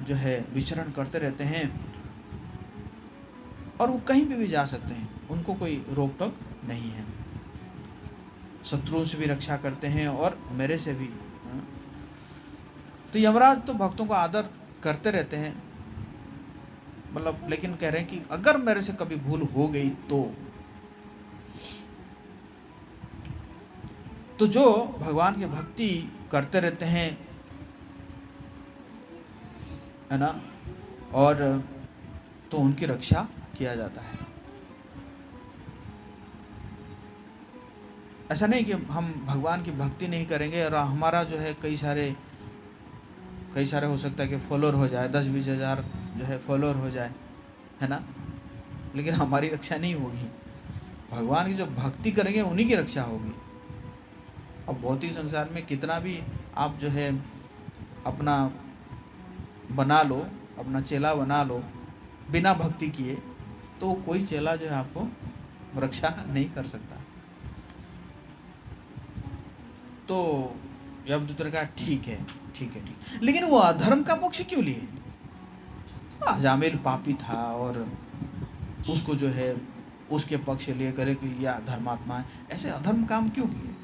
जो है विचरण करते रहते हैं, और वो कहीं भी जा सकते हैं, उनको कोई रोक टोक नहीं है। शत्रुओं से भी रक्षा करते हैं और मेरे से भी। तो यमराज तो भक्तों का आदर करते रहते हैं, मतलब, लेकिन कह रहे हैं कि अगर मेरे से कभी भूल हो गई तो जो भगवान की भक्ति करते रहते हैं, है ना, और तो उनकी रक्षा किया जाता है। ऐसा नहीं कि हम भगवान की भक्ति नहीं करेंगे और हमारा जो है कई सारे हो सकता है कि फॉलोअर हो जाए, 10-20 हज़ार जो है फॉलोअर हो जाए, है ना, लेकिन हमारी रक्षा नहीं होगी। भगवान की जो भक्ति करेंगे उन्हीं की रक्षा होगी। अब भौतिक संसार में कितना भी आप जो है अपना बना लो, अपना चेला बना लो, बिना भक्ति किए, तो कोई चेला जो है आपको रक्षा नहीं कर सकता। तो यमदूत ने कहा ठीक है, लेकिन वो अधर्म का पक्ष क्यों लिए? अजामिल पापी था और उसको जो है उसके पक्ष लिए करे कि यह धर्मात्मा है, ऐसे अधर्म काम क्यों किए?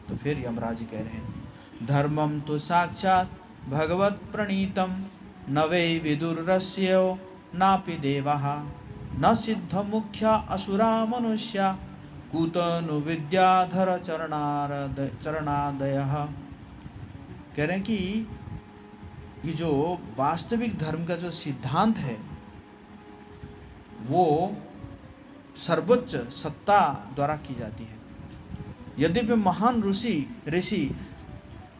तो फिर यमराज जी कह रहे हैं, धर्मम तो साक्षात भगवत प्रणीतम न वै विदुरस्यो नापि देवाः न सिद्ध मुख्या असुरा मनुष्या कूतनु विद्याधर चरणादयः। कह रहे हैं कि ये जो वास्तविक धर्म का जो सिद्धांत है वो सर्वोच्च सत्ता द्वारा की जाती है। यद्यपि महान ऋषि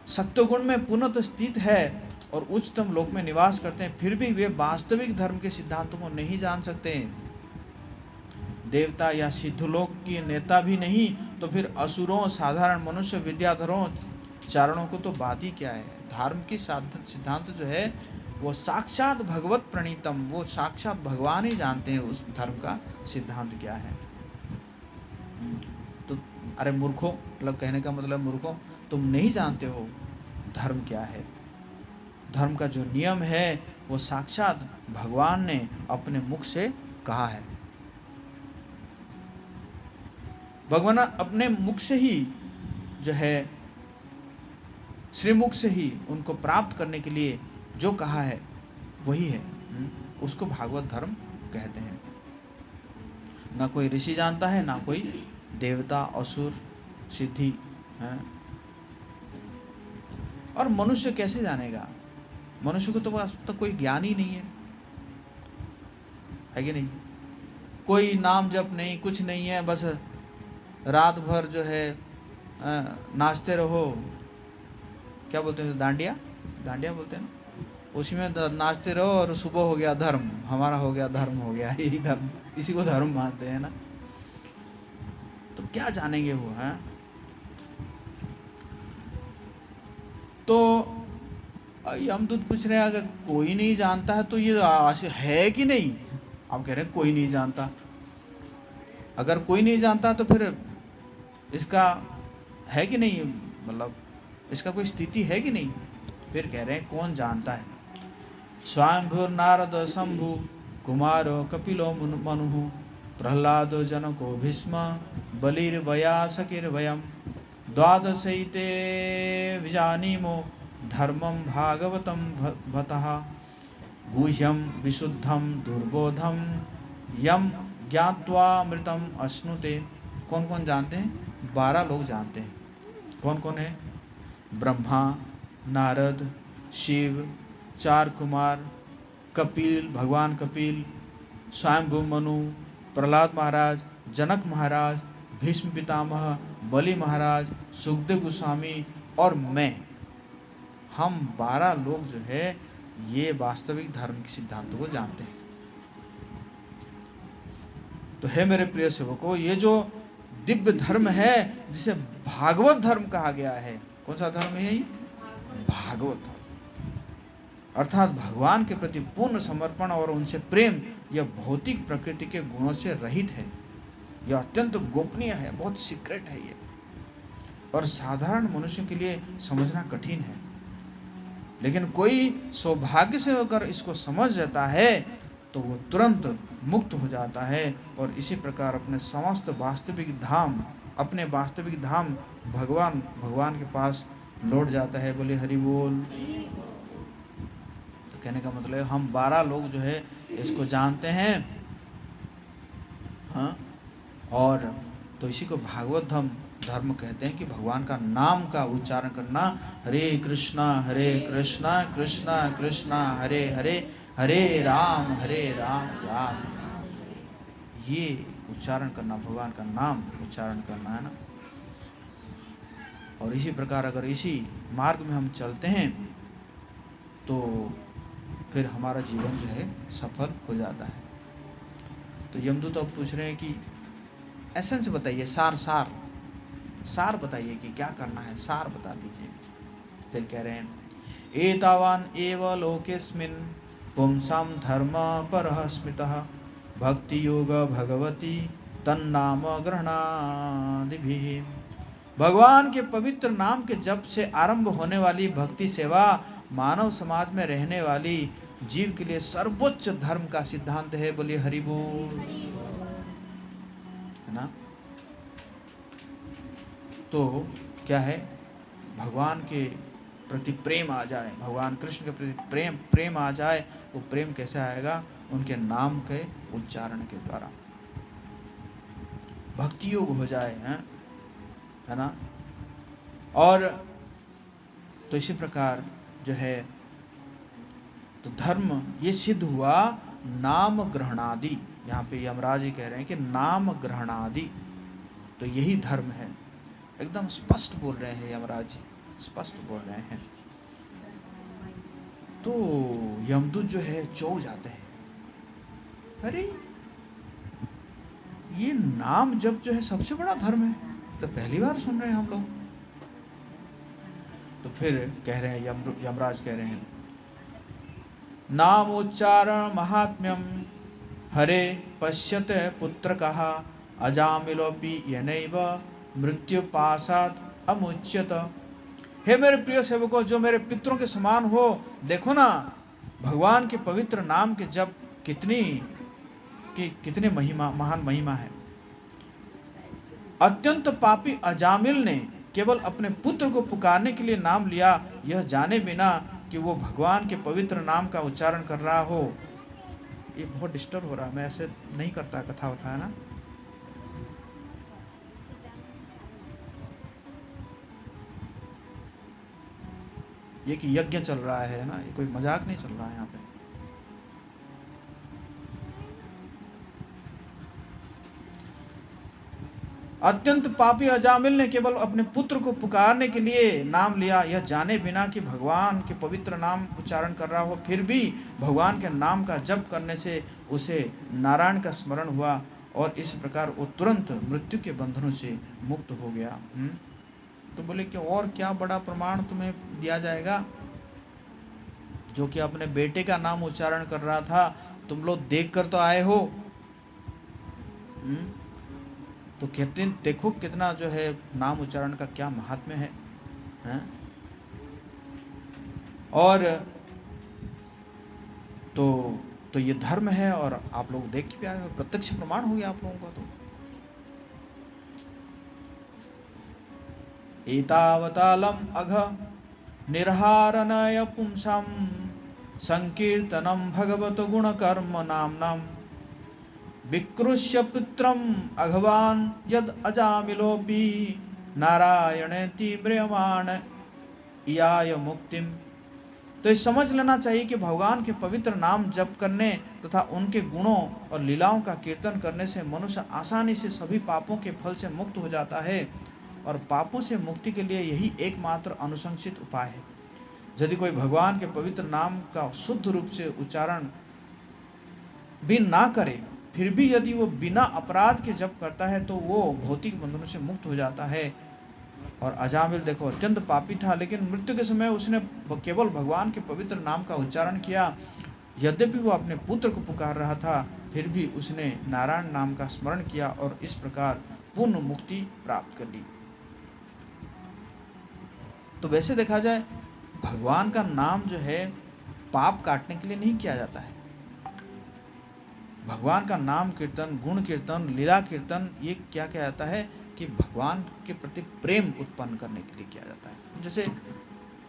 सत्वगुण में पूर्णतः स्थित है और उच्चतम लोक में निवास करते हैं, फिर भी वे वास्तविक धर्म के सिद्धांतों को नहीं जान सकते। देवता या सिद्धलोक की नेता भी नहीं तो फिर असुरों, साधारण मनुष्य, विद्याधरों, चारणों को तो बात ही क्या है। धर्म की सिद्धांत जो है वो साक्षात भगवत प्रणीतम, वो साक्षात भगवान ही जानते हैं उस धर्म का सिद्धांत क्या है। तो अरे मूर्खों, मतलब कहने का मतलब मूर्खों, तुम नहीं जानते हो धर्म क्या है। धर्म का जो नियम है वो साक्षात भगवान ने अपने मुख से कहा है। भगवान अपने मुख से ही जो है, श्रीमुख से ही उनको प्राप्त करने के लिए जो कहा है वही है, उसको भागवत धर्म कहते हैं। ना कोई ऋषि जानता है, ना कोई देवता, असुर, सिद्धि है। और मनुष्य कैसे जानेगा? मनुष्य को तो बस तक कोई ज्ञान ही नहीं है कि नहीं? कोई नाम जप नहीं, कुछ नहीं है, बस रात भर जो है नाचते रहो। क्या बोलते हैं, दांडिया बोलते हैं ना, उसी में नाचते रहो और सुबह हो गया धर्म, हमारा हो गया धर्म, हो गया यही धर्म, इसी को धर्म मानते हैं ना। तो क्या जानेंगे वो हैं? तो यमदूत पूछ रहे हैं अगर कोई नहीं जानता है तो ये है कि नहीं? आप कह रहे हैं कोई नहीं जानता। अगर कोई नहीं जानता तो फिर इसका है कि नहीं, मतलब इसका कोई स्थिति है कि नहीं? फिर कह रहे हैं कौन जानता है। स्वयंभुर नारद शंभु कुमारो कपिलो मनु प्रहलादो जनको भीष्म बलिर्वया सकिर्वयम् द्वादशैते विजानीमो धर्मं भागवतं भतः गुह्यं विशुद्धं दुर्बोधं यम ज्ञात्वा मृतम अश्नुते। कौन कौन जानते हैं? 12 लोग जानते हैं। कौन कौन है? ब्रह्मा, नारद, शिव, चार कुमार, कपिल, भगवान कपिल, स्वयंभू मनु, प्रहलाद महाराज, जनक महाराज, भीष्म पितामह, बलि महाराज, सुखदेव गोस्वामी और मैं, हम 12 लोग जो है ये वास्तविक धर्म के सिद्धांतों को जानते हैं। तो है मेरे प्रिय सेवकों, ये जो दिव्य धर्म है जिसे भागवत धर्म कहा गया है, कौन सा धर्म है ये? भागवत धर्म, अर्थात भगवान के प्रति पूर्ण समर्पण और उनसे प्रेम, यह भौतिक प्रकृति के गुणों से रहित है। यह अत्यंत गोपनीय है, बहुत सीक्रेट है ये, और साधारण मनुष्य के लिए समझना कठिन है। लेकिन कोई सौभाग्य से होकर इसको समझ जाता है तो वो तुरंत मुक्त हो जाता है और इसी प्रकार अपने समस्त वास्तविक धाम, अपने वास्तविक धाम भगवान के पास लौट जाता है। बोले हरि बोल। तो कहने का मतलब है हम 12 लोग जो है इसको जानते हैं, हाँ, और तो इसी को भागवत धर्म कहते हैं कि भगवान का नाम का उच्चारण करना। हरे कृष्णा कृष्णा कृष्णा हरे हरे, हरे राम राम, ये उच्चारण करना, भगवान का नाम उच्चारण करना है ना। और इसी प्रकार अगर इसी मार्ग में हम चलते हैं तो फिर हमारा जीवन जो है सफल हो जाता है। तो यमदूत अब पूछ रहे हैं कि एसेंस बताइए, सार बताइए कि क्या करना है, सार बता दीजिए। फिर कह रहे हैं एतावान एव लोकेस्मिन् पुंसां धर्म परः स्मृतः भक्ति योग भगवती तन्नाम ग्रहणादिभिः। भगवान के पवित्र नाम के जप से आरंभ होने वाली भक्ति सेवा मानव समाज में रहने वाली जीव के लिए सर्वोच्च धर्म का सिद्धांत है। बोलिए हरि बोल, है ना। तो क्या है, भगवान के प्रति प्रेम आ जाए, भगवान कृष्ण के प्रति प्रेम आ जाए। वो प्रेम कैसे आएगा? उनके नाम के उच्चारण के द्वारा भक्ति योग हो जाए, है ना। और तो इसी प्रकार जो है तो धर्म ये सिद्ध हुआ नाम ग्रहणादि। यहाँ पे यमराज जी कह रहे हैं कि नाम ग्रहणादि, तो यही धर्म है। एकदम स्पष्ट बोल रहे हैं यमराज जी, स्पष्ट बोल रहे हैं। तो यमदूत जो है चौंक जाते हैं, अरे ये नाम जप जो है सबसे बड़ा धर्म है, तो पहली बार सुन रहे हैं हम लोग। तो फिर कह रहे हैं यमराज कह रहे हैं नाम उच्चारण महात्म्यम हरे पश्यते पुत्र कहा अजामिलोपि यनैव मृत्यु पासात अमुच्यत। हे मेरे प्रिय सेवकों, जो मेरे पितरों के समान हो, देखो ना भगवान के पवित्र नाम के जब कितने महिमा, महान महिमा है। अत्यंत पापी अजामिल ने केवल अपने पुत्र को पुकारने के लिए नाम लिया, यह जाने बिना कि वो भगवान के पवित्र नाम का उच्चारण कर रहा हो। ये बहुत डिस्टर्ब हो रहा है, मैं ऐसे नहीं करता कथा वथा, है ना। ये कि यज्ञ चल रहा है ना, ये कोई मजाक नहीं चल रहा है यहाँ पे। अत्यंत पापी अजामिल ने केवल अपने पुत्र को पुकारने के लिए नाम लिया, यह जाने बिना कि भगवान के पवित्र नाम उच्चारण कर रहा हो। फिर भी भगवान के नाम का जप करने से उसे नारायण का स्मरण हुआ और इस प्रकार वो तुरंत मृत्यु के बंधनों से मुक्त हो गया। तो बोले कि और क्या बड़ा प्रमाण तुम्हें दिया जाएगा? जो कि अपने बेटे का नाम उच्चारण कर रहा था, तुम लोग देख कर तो आए हो। तो कहते हैं देखो कितना जो है नाम उच्चारण का क्या महात्म्य है, हैं? और तो ये धर्म है और आप लोग देख के आए हो, प्रत्यक्ष प्रमाण हो गया आप लोगों का। तो एतावतालम अघ निर्हारनय पुंसां संकीर्तनम भगवत गुण कर्म नामनाम विकृष्य पुत्रम अघवान यद अजामिलोपि नारायणेति म्रियमाण इयाय मुक्तिम। तो ये समझ लेना चाहिए कि भगवान के पवित्र नाम जप करने तथा उनके गुणों और लीलाओं का कीर्तन करने से मनुष्य आसानी से सभी पापों के फल से मुक्त हो जाता है, और पापों से मुक्ति के लिए यही एकमात्र अनुशंसित उपाय है। यदि कोई भगवान के पवित्र नाम का शुद्ध रूप से उच्चारण भी ना करे, फिर भी यदि वो बिना अपराध के जप करता है तो वो भौतिक बंधनों से मुक्त हो जाता है। और अजामिल देखो अत्यंत पापी था, लेकिन मृत्यु के समय उसने केवल भगवान के पवित्र नाम का उच्चारण किया। यद्यपि वो अपने पुत्र को पुकार रहा था, फिर भी उसने नारायण नाम का स्मरण किया और इस प्रकार पूर्ण मुक्ति प्राप्त कर ली। तो वैसे देखा जाए भगवान का नाम जो है पाप काटने के लिए नहीं किया जाता है। भगवान का नाम कीर्तन, गुण कीर्तन, लीला कीर्तन, ये क्या किया जाता है कि भगवान के प्रति प्रेम उत्पन्न करने के लिए किया जाता है। जैसे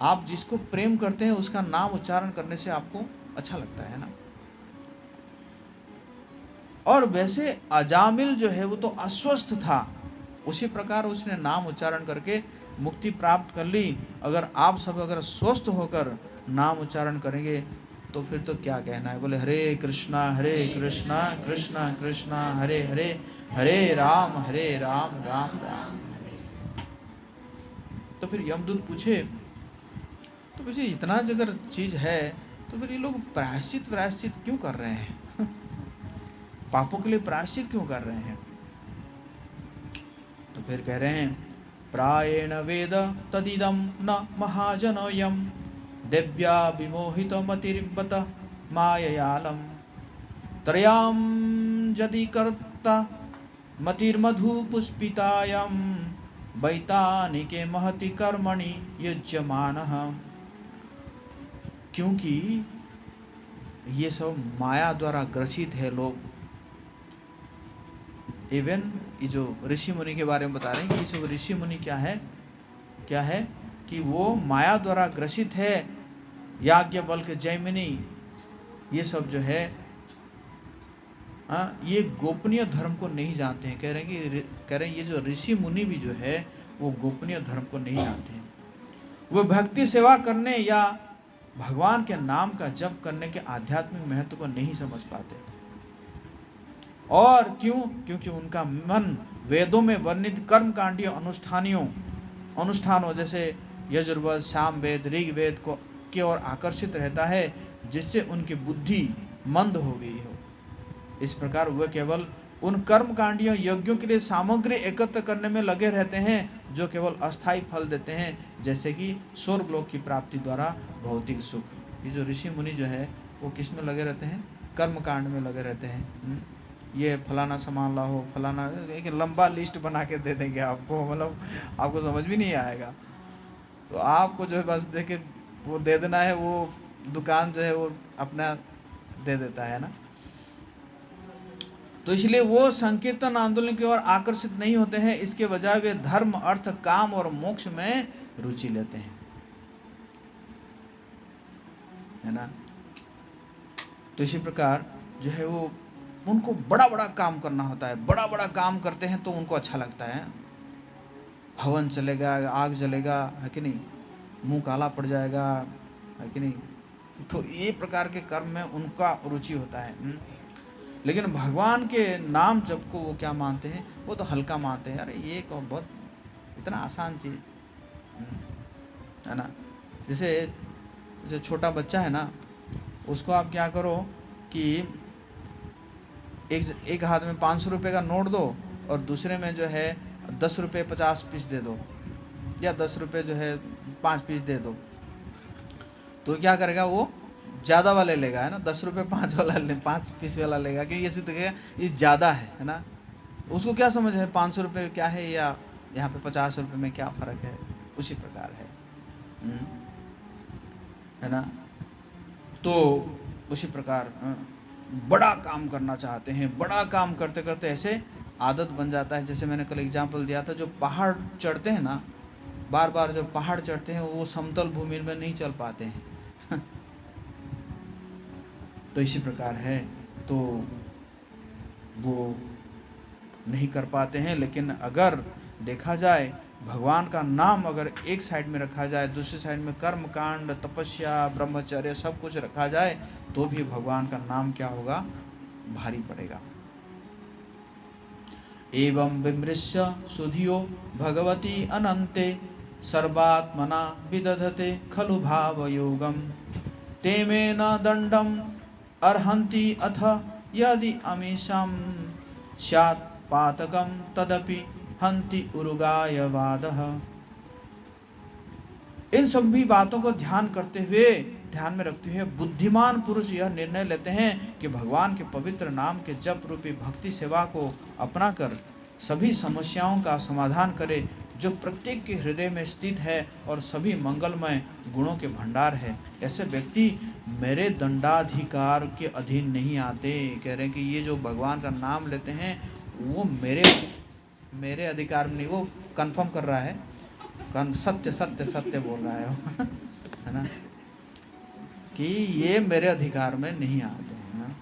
आप जिसको प्रेम करते हैं उसका नाम उच्चारण करने से आपको अच्छा लगता है ना। और वैसे अजामिल जो है वो तो अस्वस्थ था, उसी प्रकार उसने नाम उच्चारण करके मुक्ति प्राप्त कर ली। अगर आप सब अगर स्वस्थ होकर नाम उच्चारण करेंगे तो फिर तो क्या कहना है। बोले हरे कृष्णा कृष्णा कृष्णा हरे हरे, हरे राम राम राम। तो फिर यमदूत पूछे तो वैसे इतना अगर चीज है तो फिर ये लोग प्रायश्चित क्यों कर रहे हैं पापों के लिए प्रायश्चित क्यों कर रहे हैं। तो फिर कह रहे हैं प्रायेण वेद तदिदम न महाजनयम देव्या विमोहित मतिर्बत माययालम त्रयाम यदि कर्ता मतिर्मधु पुष्पितायम वैतानिके महति कर्मणि युज्यमानः। क्योंकि ये सब माया द्वारा ग्रसित है लोग। इवन ये जो ऋषि मुनि के बारे में बता रहे हैं कि ये सब ऋषि मुनि क्या है कि वो माया द्वारा ग्रसित है। याज्ञवल्क्य, जैमिनी, ये सब जो है ये गोपनीय धर्म को नहीं जानते हैं। कह रहे हैं ये जो ऋषि मुनि भी जो है वो गोपनीय धर्म को नहीं जानते हैं। वो भक्ति सेवा करने या भगवान के नाम का जप करने के आध्यात्मिक महत्व को नहीं समझ पाते। और क्यों? क्योंकि उनका मन वेदों में वर्णित कर्मकांडीय अनुष्ठानों जैसे यजुर्वेद, सामवेद, ऋग्वेद की ओर आकर्षित रहता है, जिससे उनकी बुद्धि मंद हो गई हो। इस प्रकार वह केवल उन कर्मकांडीय यज्ञों के लिए सामग्री एकत्र करने में लगे रहते हैं जो केवल अस्थायी फल देते हैं, जैसे कि स्वर्गलोक की प्राप्ति द्वारा भौतिक सुख। ये जो ऋषि मुनि जो है वो किस में लगे रहते हैं? कर्मकांड में लगे रहते हैं। ये फलाना सामान लाओ, फलाना, एक लंबा लिस्ट बना के दे देंगे आपको, मतलब आपको समझ भी नहीं आएगा। तो आपको जो है बस देके वो दे देना है, वो दुकान जो है वो अपना दे देता है ना। तो इसलिए वो संकीर्तन आंदोलन की ओर आकर्षित नहीं होते हैं, इसके बजाय वे धर्म, अर्थ, काम और मोक्ष में रुचि लेते हैं, है ना। तो इसी प्रकार जो है वो उनको बड़ा बड़ा काम करना होता है। बड़ा बड़ा काम करते हैं तो उनको अच्छा लगता है। हवन चलेगा, आग जलेगा, है कि नहीं, मुंह काला पड़ जाएगा, है कि नहीं। तो ये प्रकार के कर्म में उनका रुचि होता है। लेकिन भगवान के नाम जप को वो क्या मानते हैं? वो तो हल्का मानते हैं। अरे ये बहुत इतना आसान चीज़ है ना। जैसे छोटा बच्चा है ना, उसको आप क्या करो कि एक हाथ में 500 रुपये का नोट दो और दूसरे में जो है 10 रुपये 50 पीस दे दो, या 10 रुपये जो है 5 पीस दे दो। तो क्या करेगा? वो ज़्यादा वाले लेगा, है ना। 10 रुपये 5 पीस वाला लेगा, क्योंकि ये सिद्ध ये ज़्यादा है ना। उसको क्या समझ है 500 रुपये क्या है या यहाँ पे 50 रुपये में क्या फ़र्क है? उसी प्रकार है ना। तो उसी प्रकार बड़ा काम करना चाहते हैं। बड़ा काम करते करते ऐसे आदत बन जाता है। जैसे मैंने कल एग्जाम्पल दिया था, जो पहाड़ चढ़ते हैं ना, बार बार जब पहाड़ चढ़ते हैं वो समतल भूमि में नहीं चल पाते हैं। तो इसी प्रकार है, तो वो नहीं कर पाते हैं। लेकिन अगर देखा जाए भगवान का नाम अगर एक साइड में रखा जाए, दूसरी साइड में कर्म कांड, तपस्या, ब्रह्मचर्य सब कुछ रखा जाए, तो भी भगवान का नाम क्या होगा, भारी पड़ेगा। एवं विमृश्य सुधियो भगवती अनंते सर्वात्मना विदधते खलु भावयोगम ते मे न दंडम अर्हन्ति अथ यदि अमीशम स्यात् पातकम तदपि हन्ति उरुगायवादः। इन सभी बातों को ध्यान करते हुए, ध्यान में रखते हुए बुद्धिमान पुरुष यह निर्णय लेते हैं कि भगवान के पवित्र नाम के जप रूपी भक्ति सेवा को अपनाकर सभी समस्याओं का समाधान करे, जो प्रत्येक के हृदय में स्थित है और सभी मंगलमय गुणों के भंडार है। ऐसे व्यक्ति मेरे दंडाधिकार के अधीन नहीं आते। कह रहे हैं कि ये जो भगवान का नाम लेते हैं वो मेरे अधिकार में नहीं, वो कंफर्म कर रहा है, सत्य सत्य सत्य बोल रहा है वो है ना, कि ये मेरे अधिकार में नहीं आते हैं ना।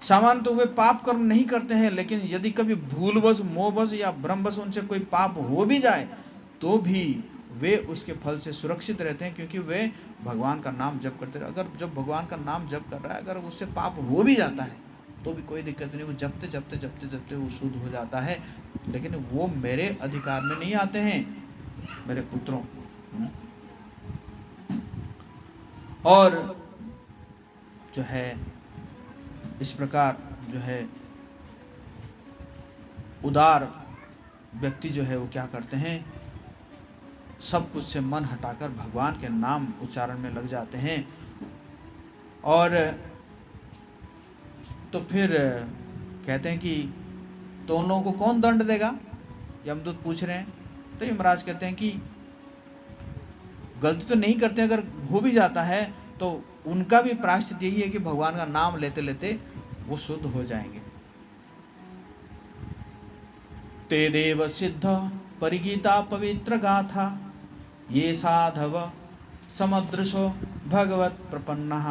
सामान्य तो वे पाप कर्म नहीं करते हैं, लेकिन यदि कभी भूलवश, मोहवश या भ्रमवश उनसे कोई पाप हो भी जाए तो भी वे उसके फल से सुरक्षित रहते हैं, क्योंकि वे भगवान का नाम जप करते हैं। अगर जब भगवान का नाम जप कर रहा है, अगर उससे पाप हो भी जाता है तो भी कोई दिक्कत नहीं, वो जपते जपते जपते जपते वो शुद्ध हो जाता है। लेकिन वो मेरे अधिकार में नहीं आते हैं, मेरे पुत्रों। और जो है इस प्रकार जो है उदार व्यक्ति जो है वो क्या करते हैं, सब कुछ से मन हटाकर भगवान के नाम उच्चारण में लग जाते हैं। और तो फिर कहते हैं कि तो उन लोगों को कौन दंड देगा, यमदूत पूछ रहे हैं। तो यमराज कहते हैं कि गलती तो नहीं करते, अगर हो भी जाता है तो उनका भी प्रायश्चित यही है कि भगवान का नाम लेते लेते वो शुद्ध हो जाएंगे। ते देव सिद्ध परिगीता पवित्र गाथा ये साधव समदृशो भगवत प्रपन्नः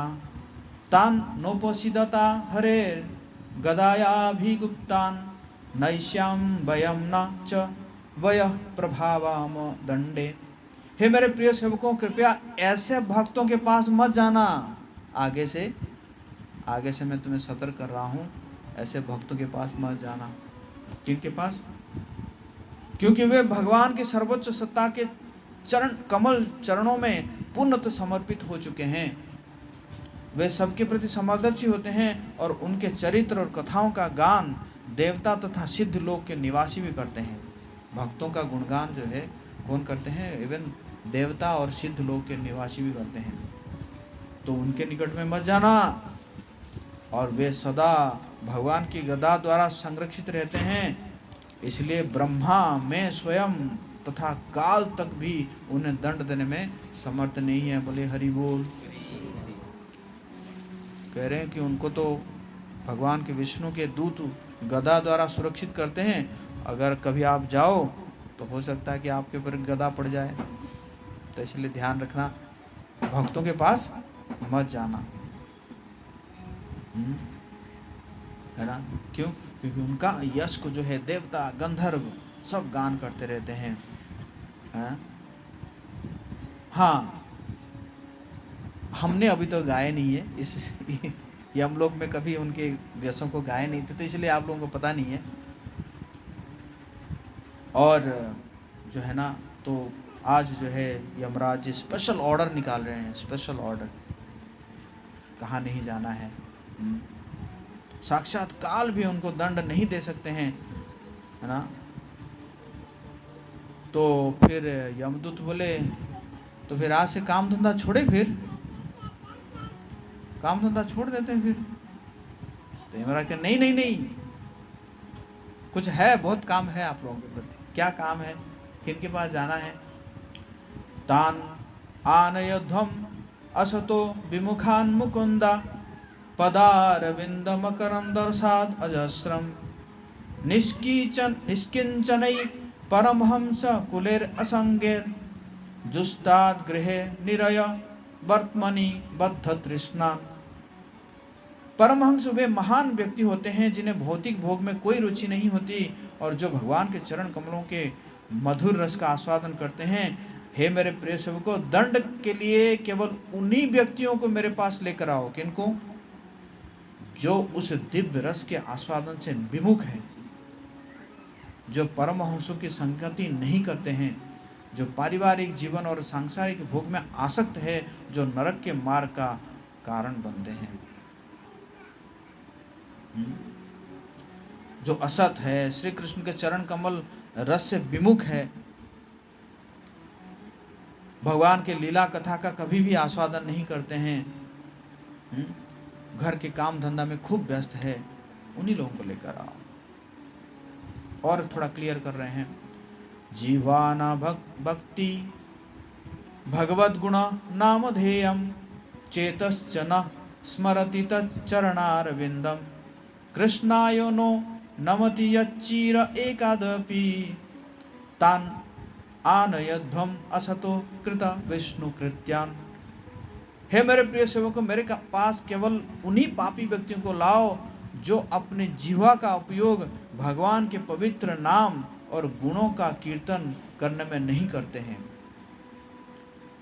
तान नोपसिदता हरे गदायाभिगुप्तान नैश्याम वयम न च वयः प्रभावाम दंडे। हे मेरे प्रिय सेवकों, कृपया ऐसे भक्तों के पास मत जाना। आगे से मैं तुम्हें सतर्क कर रहा हूँ, ऐसे भक्तों के पास मत जाना। किनके पास? क्योंकि वे भगवान की सर्वोच्च सत्ता के कमल चरणों में पूर्णतः समर्पित हो चुके हैं। वे सबके प्रति समदर्शी होते हैं और उनके चरित्र और कथाओं का गान देवता तथा सिद्ध लोक के निवासी भी करते हैं। भक्तों का गुणगान जो है कौन करते हैं? इवन देवता और सिद्ध लोक के निवासी भी करते हैं। तो उनके निकट में मत जाना। और वे सदा भगवान की गदा द्वारा संरक्षित रहते हैं, इसलिए ब्रह्मा में स्वयं तथा काल तक भी उन्हें दंड देने में समर्थ नहीं है। बोले हरि बोल। कह रहे हैं कि उनको तो भगवान के विष्णु के दूत गदा द्वारा सुरक्षित करते हैं। अगर कभी आप जाओ तो हो सकता है कि आपके ऊपर गदा पड़ जाए। तो इसलिए ध्यान रखना, भक्तों के पास मत जाना, है ना। क्यों? क्योंकि उनका यश को जो है देवता गंधर्व सब गान करते रहते हैं। हाँ, हमने अभी तो गाए नहीं है, इस यमलोक में कभी उनके व्यसों को गाए नहीं थे, तो इसलिए आप लोगों को पता नहीं है। और जो है ना, तो आज जो है यमराज स्पेशल ऑर्डर निकाल रहे हैं, स्पेशल ऑर्डर, कहाँ नहीं जाना है। साक्षात काल भी उनको दंड नहीं दे सकते हैं, है ना। तो फिर यमदूत बोले तो फिर आज से काम धंधा छोड़े, फिर काम धंधा छोड़ देते हैं फिर। तो यमराज कहते नहीं नहीं नहीं, कुछ है, बहुत काम है आप लोगों के प्रति। क्या काम है? किनके पास जाना है? तान आनयध्वम असतो विमुखान मुकुंदा पदारविंद मकरंदर्शाद अजस्रम निष्किंचनै परमहंस कुलेर असंगेर जुस्ताद गृहे निरय वर्तमनि बद्ध तृष्णा। परमहंस वे महान व्यक्ति होते हैं जिन्हें भौतिक भोग में कोई रुचि नहीं होती और जो भगवान के चरण कमलों के मधुर रस का आस्वादन करते हैं, हे मेरे प्रिय सेवकों, दंड के लिए केवल उन्हीं व्यक्तियों को मेरे पास लेकर आओ। किनको? जो उस दिव्य रस के आस्वादन से विमुख हैं, जो परमहंसों की संगति नहीं करते हैं, जो पारिवारिक जीवन और सांसारिक भोग में आसक्त है, जो नरक के मार्ग का कारण बनते हैं, जो असत है, श्री कृष्ण के चरण कमल रस से विमुख है, भगवान के लीला कथा का कभी भी आस्वादन नहीं करते हैं, घर के काम धंधा में खूब व्यस्त है, उन्हीं लोगों को लेकर आओ। और थोड़ा क्लियर कर रहे हैं, जीवाना भक्ति भगवद गुण नामधेयम चेतश्च न स्मरति तच्चरणारविंदम कृष्णाय नो नमति यच्चिर एकादपि तान आनयध्वम असतो कृत विष्णु कृत्यान। हे मेरे प्रिय सेवकों, मेरे पास केवल उन्हीं पापी व्यक्तियों को लाओ जो अपने जीवा का उपयोग भगवान के पवित्र नाम और गुणों का कीर्तन करने में नहीं करते हैं,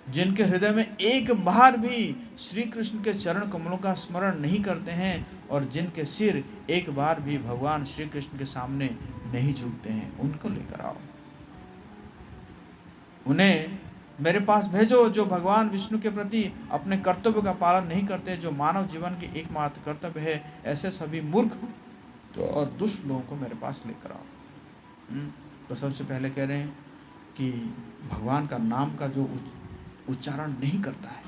जिनके हृदय में एक बार भी श्री कृष्ण के चरण कमलों का स्मरण नहीं करते हैं, और जिनके सिर एक बार भी भगवान श्री कृष्ण के सामने नहीं झुकते हैं, उनको लेकर आओ। उन्हें मेरे पास भेजो जो भगवान विष्णु के प्रति अपने कर्तव्य का पालन नहीं करते, जो मानव जीवन के एकमात्र कर्तव्य है। ऐसे सभी मूर्ख और दुष्ट लोगों को मेरे पास लेकर आओ। तो सबसे पहले कह रहे हैं कि भगवान का नाम का जो उच्चारण नहीं करता है,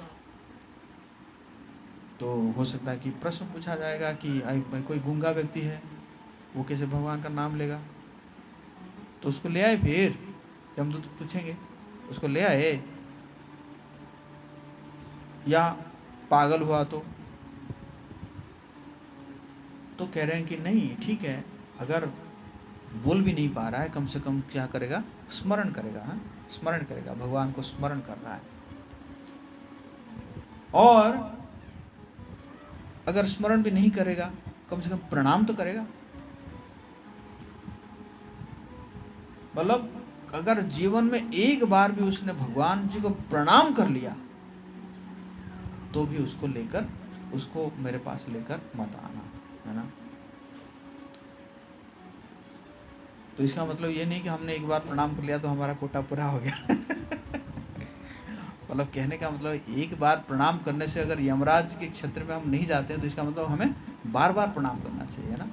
तो हो सकता है कि प्रश्न पूछा जाएगा कि कोई गूंगा व्यक्ति है, वो कैसे भगवान का नाम लेगा? तो उसको ले आए। फिर जब हम तो पूछेंगे, उसको ले आए, या पागल हुआ तो कह रहे हैं कि नहीं, ठीक है, अगर बोल भी नहीं पा रहा है, कम से कम क्या करेगा? स्मरण करेगा। हाँ, स्मरण करेगा, भगवान को स्मरण कर रहा है। और अगर स्मरण भी नहीं करेगा, कम से कम प्रणाम तो करेगा। मतलब अगर जीवन में एक बार भी उसने भगवान जी को प्रणाम कर लिया, तो भी उसको मेरे पास लेकर मत आना, है ना। तो इसका मतलब ये नहीं कि हमने एक बार प्रणाम कर लिया तो हमारा कोटा पूरा हो गया। मतलब कहने का मतलब, एक बार प्रणाम करने से अगर यमराज के क्षेत्र में हम नहीं जाते हैं, तो इसका मतलब हमें बार बार प्रणाम करना चाहिए ना।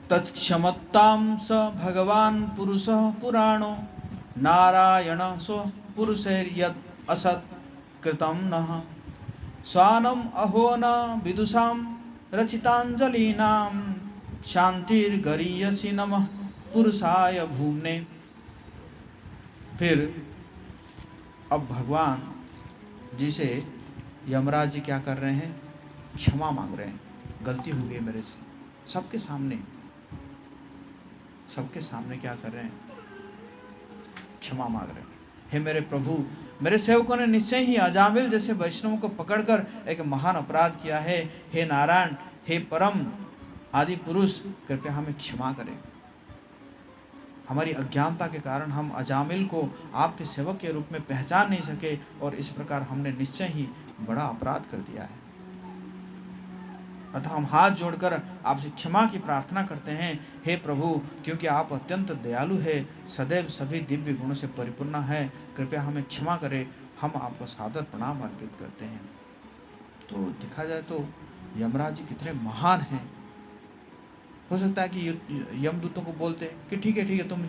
तत्क्षमतां स भगवान पुरुष पुराणो नारायण स्व पुरुषैर्यद असत् कृतं नः स्वानम अहो न विदुषां रचितांजलिनां शांतिर्गरीयसी नमः पुरुषाय भूमने। फिर अब भगवान जी से यमराज जी क्या कर रहे हैं? क्षमा मांग रहे हैं। गलती हो गई मेरे से, सबके सामने क्या कर रहे हैं? क्षमा मांग रहे हैं। हे मेरे प्रभु, मेरे सेवकों ने निश्चय ही अजामिल जैसे वैष्णवों को पकड़कर एक महान अपराध किया है। हे नारायण, हे परम आदि पुरुष, कृपया हमें क्षमा करें। हमारी अज्ञानता के कारण हम अजामिल को आपके सेवक के रूप में पहचान नहीं सके, और इस प्रकार हमने निश्चय ही बड़ा अपराध कर दिया है। अतः हम हाथ जोड़कर आपसे क्षमा की प्रार्थना करते हैं। हे प्रभु, क्योंकि आप अत्यंत दयालु है, सदैव सभी दिव्य गुणों से परिपूर्ण है, कृपया हमें क्षमा करें। हम आपको सादर प्रणाम अर्पित करते हैं। तो देखा जाए तो यमराज जी कितने महान हैं। हो सकता है कि यमदूतों को बोलते कि ठीक है तुम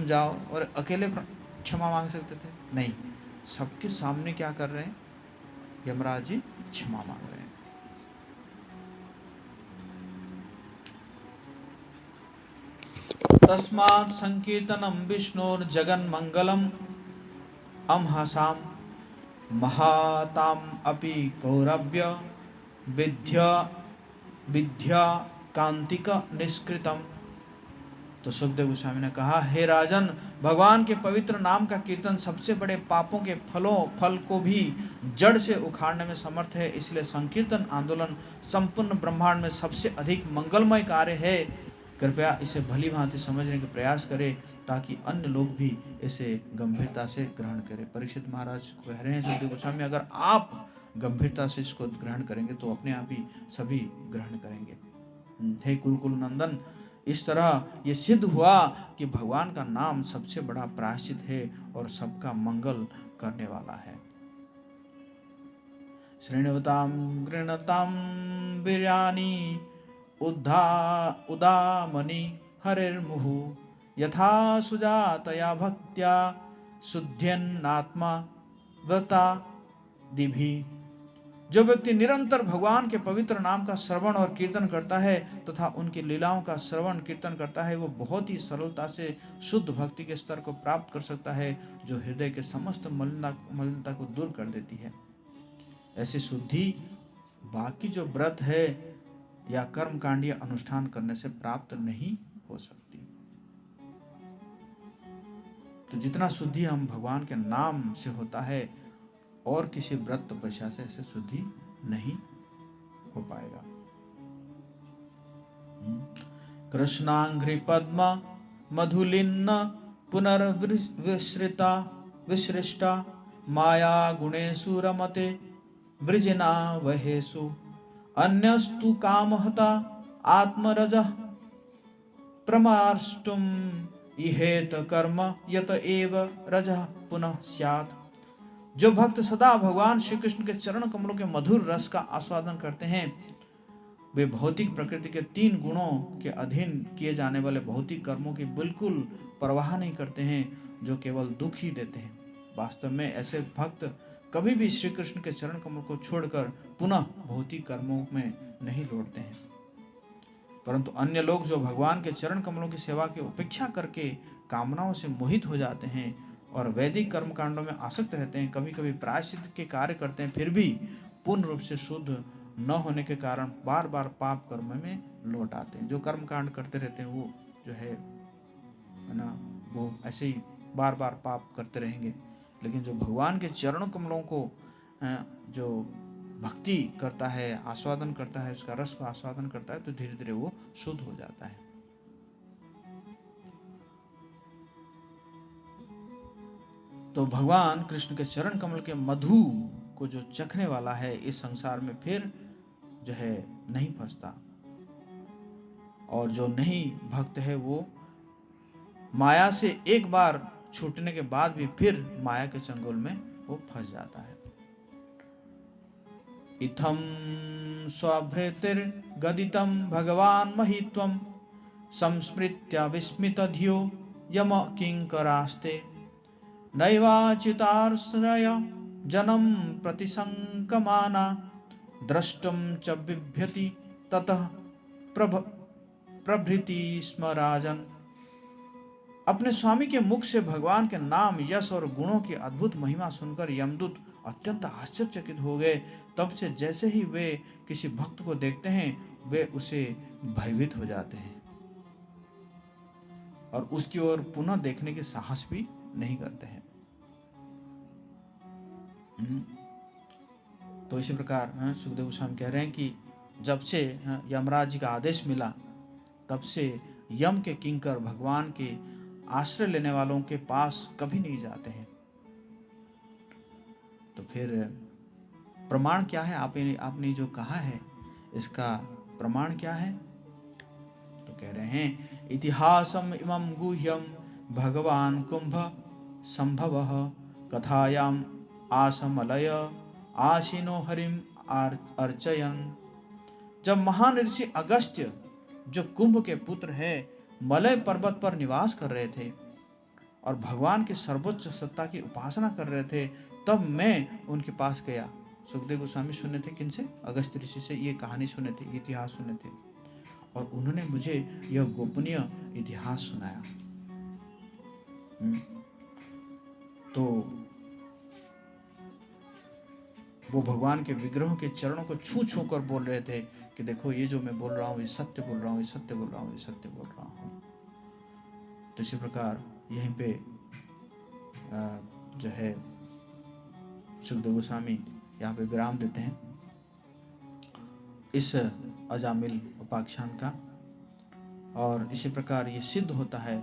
जाओ, और अकेले क्षमा मांग सकते थे। नहीं, सबके सामने क्या कर रहे हैं? यमराज जी क्षमा मांग रहे हैं। तस्मात् संकीर्तनम विष्णुर जगन मंगलम अमहसाम महाताम अपि कौरव्य विद्या कांतिक निष्कृतम। तो सुखदेव गोस्वामी ने कहा, हे राजन, भगवान के पवित्र नाम का कीर्तन सबसे बड़े पापों के फल को भी जड़ से उखाड़ने में समर्थ है। इसलिए संकीर्तन आंदोलन संपूर्ण ब्रह्मांड में सबसे अधिक मंगलमय कार्य है। कृपया इसे भली भांति समझने का प्रयास करें ताकि अन्य लोग भी इसे गंभीरता से ग्रहण करें। परीक्षित महाराज कह रहे हैं सुखदेव गोस्वामी, अगर आप गंभीरता से इसको ग्रहण करेंगे तो अपने आप ही सभी ग्रहण करेंगे। हे कुरुकुल नंदन, इस तरह ये सिद्ध हुआ कि भगवान का नाम सबसे बड़ा प्रायश्चित है और सबका मंगल करने वाला है। श्रृणवताम गृणताम वीर्यानि उदामनि हरिर्मुहु यथा सुजातया भक्त्या शुद्ध्यन्नात्मा व्रता दिभि। जो व्यक्ति निरंतर भगवान के पवित्र नाम का श्रवण और कीर्तन करता है तथा उनकी लीलाओं का श्रवण कीर्तन करता है, वो बहुत ही सरलता से शुद्ध भक्ति के स्तर को प्राप्त कर सकता है, जो हृदय के समस्त मलिनता को दूर कर देती है। ऐसी शुद्धि बाकी जो व्रत है या कर्मकांडीय अनुष्ठान करने से प्राप्त नहीं हो सकती। तो जितना शुद्धि हम भगवान के नाम से होता है और किसी व्रत तपस्या से ऐसे शुद्धि नहीं हो पाएगा। कृष्णांघ्रि पद्म मधुलिन्न पुनर्विसृता विसृष्टा माया गुणेषु रमते वृजना वहेषु अन्यस्तु कामहता आत्मरजः प्रमार्ष्टुम इहेत कर्म यत एव रजः पुनः स्यात्। जो भक्त सदा भगवान श्री कृष्ण के चरण कमलों के मधुर रस का आस्वादन करते हैं, वे भौतिक प्रकृति के 3 गुणों के अधीन किए जाने वाले भौतिक कर्मों की बिल्कुल परवाह नहीं करते हैं, जो केवल दुख ही देते हैं। वास्तव में ऐसे भक्त कभी भी श्री कृष्ण के चरण कमल को छोड़कर पुनः भौतिक कर्मों में नहीं लौटते हैं। परंतु अन्य लोग जो भगवान के चरण कमलों की सेवा की उपेक्षा करके कामनाओं से मोहित हो जाते हैं और वैदिक कर्मकांडों में आसक्त रहते हैं, कभी कभी प्रायश्चित के कार्य करते हैं, फिर भी पूर्ण रूप से शुद्ध न होने के कारण बार बार पाप कर्म में लौट आते हैं। जो कर्मकांड करते रहते हैं वो जो है ना, वो ऐसे ही बार बार पाप करते रहेंगे। लेकिन जो भगवान के चरण कमलों को जो भक्ति करता है, आस्वादन करता है, उसका रस को आस्वादन करता है, तो धीरे धीरे वो शुद्ध हो जाता है। तो भगवान कृष्ण के चरण कमल के मधु को जो चखने वाला है, इस संसार में फिर जो है नहीं फंसता, और जो नहीं भक्त है वो माया से एक बार छूटने के बाद भी फिर माया के चंगुल में वो फंस जाता है। इत्थं स्वभृतिर्गदितं भगवान् महित्वं संस्मृत्य विस्मितधियो यम किंकरास्ते नैवाच्युताश्रय जनं प्रतिसंकमाना द्रष्टुं च बिभ्यति ततः प्रभृति स्म राजन। अपने स्वामी के मुख से भगवान के नाम, यश और गुणों की अद्भुत महिमा सुनकर यमदूत अत्यंत आश्चर्यचकित हो गए। तब से जैसे ही वे किसी भक्त को देखते हैं, वे उसे भयभीत हो जाते हैं और उसकी ओर पुनः देखने की साहस भी नहीं करते हैं। तो इसी प्रकार सुखदेव गोस्वामी कह रहे हैं कि जब से यमराज जी का आदेश मिला, तब से यम के किंकर भगवान के आश्रय लेने वालों के पास कभी नहीं जाते हैं। तो फिर प्रमाण क्या है? आपने जो कहा है, इसका प्रमाण क्या है? तो कह रहे हैं, इतिहासम इमं गुह्यम भगवान कुंभ संभवः कथायाम आसमलय आसीनो हरिम अर्चयन। जब महान ऋषि अगस्त्य, जो कुंभ के पुत्र है, मलय पर्वत पर निवास कर रहे थे और भगवान की सर्वोच्च सत्ता की उपासना कर रहे थे, तब मैं उनके पास गया। सुखदेव गोस्वामी सुने थे किनसे? अगस्त्य ऋषि से ये कहानी सुने थे, इतिहास सुने थे, और उन्होंने मुझे यह गोपनीय इतिहास सुनाया। तो वो भगवान के विग्रहों के चरणों को छू छू कर बोल रहे थे कि देखो, ये जो मैं बोल रहा हूँ, ये सत्य बोल रहा हूँ, ये सत्य बोल रहा हूँ, ये सत्य बोल रहा हूँ। तो इसी प्रकार यहीं पे जो है सुखदेव गोस्वामी यहाँ पे विराम देते हैं इस अजामिल उपाख्यान का। और इसी प्रकार ये सिद्ध होता है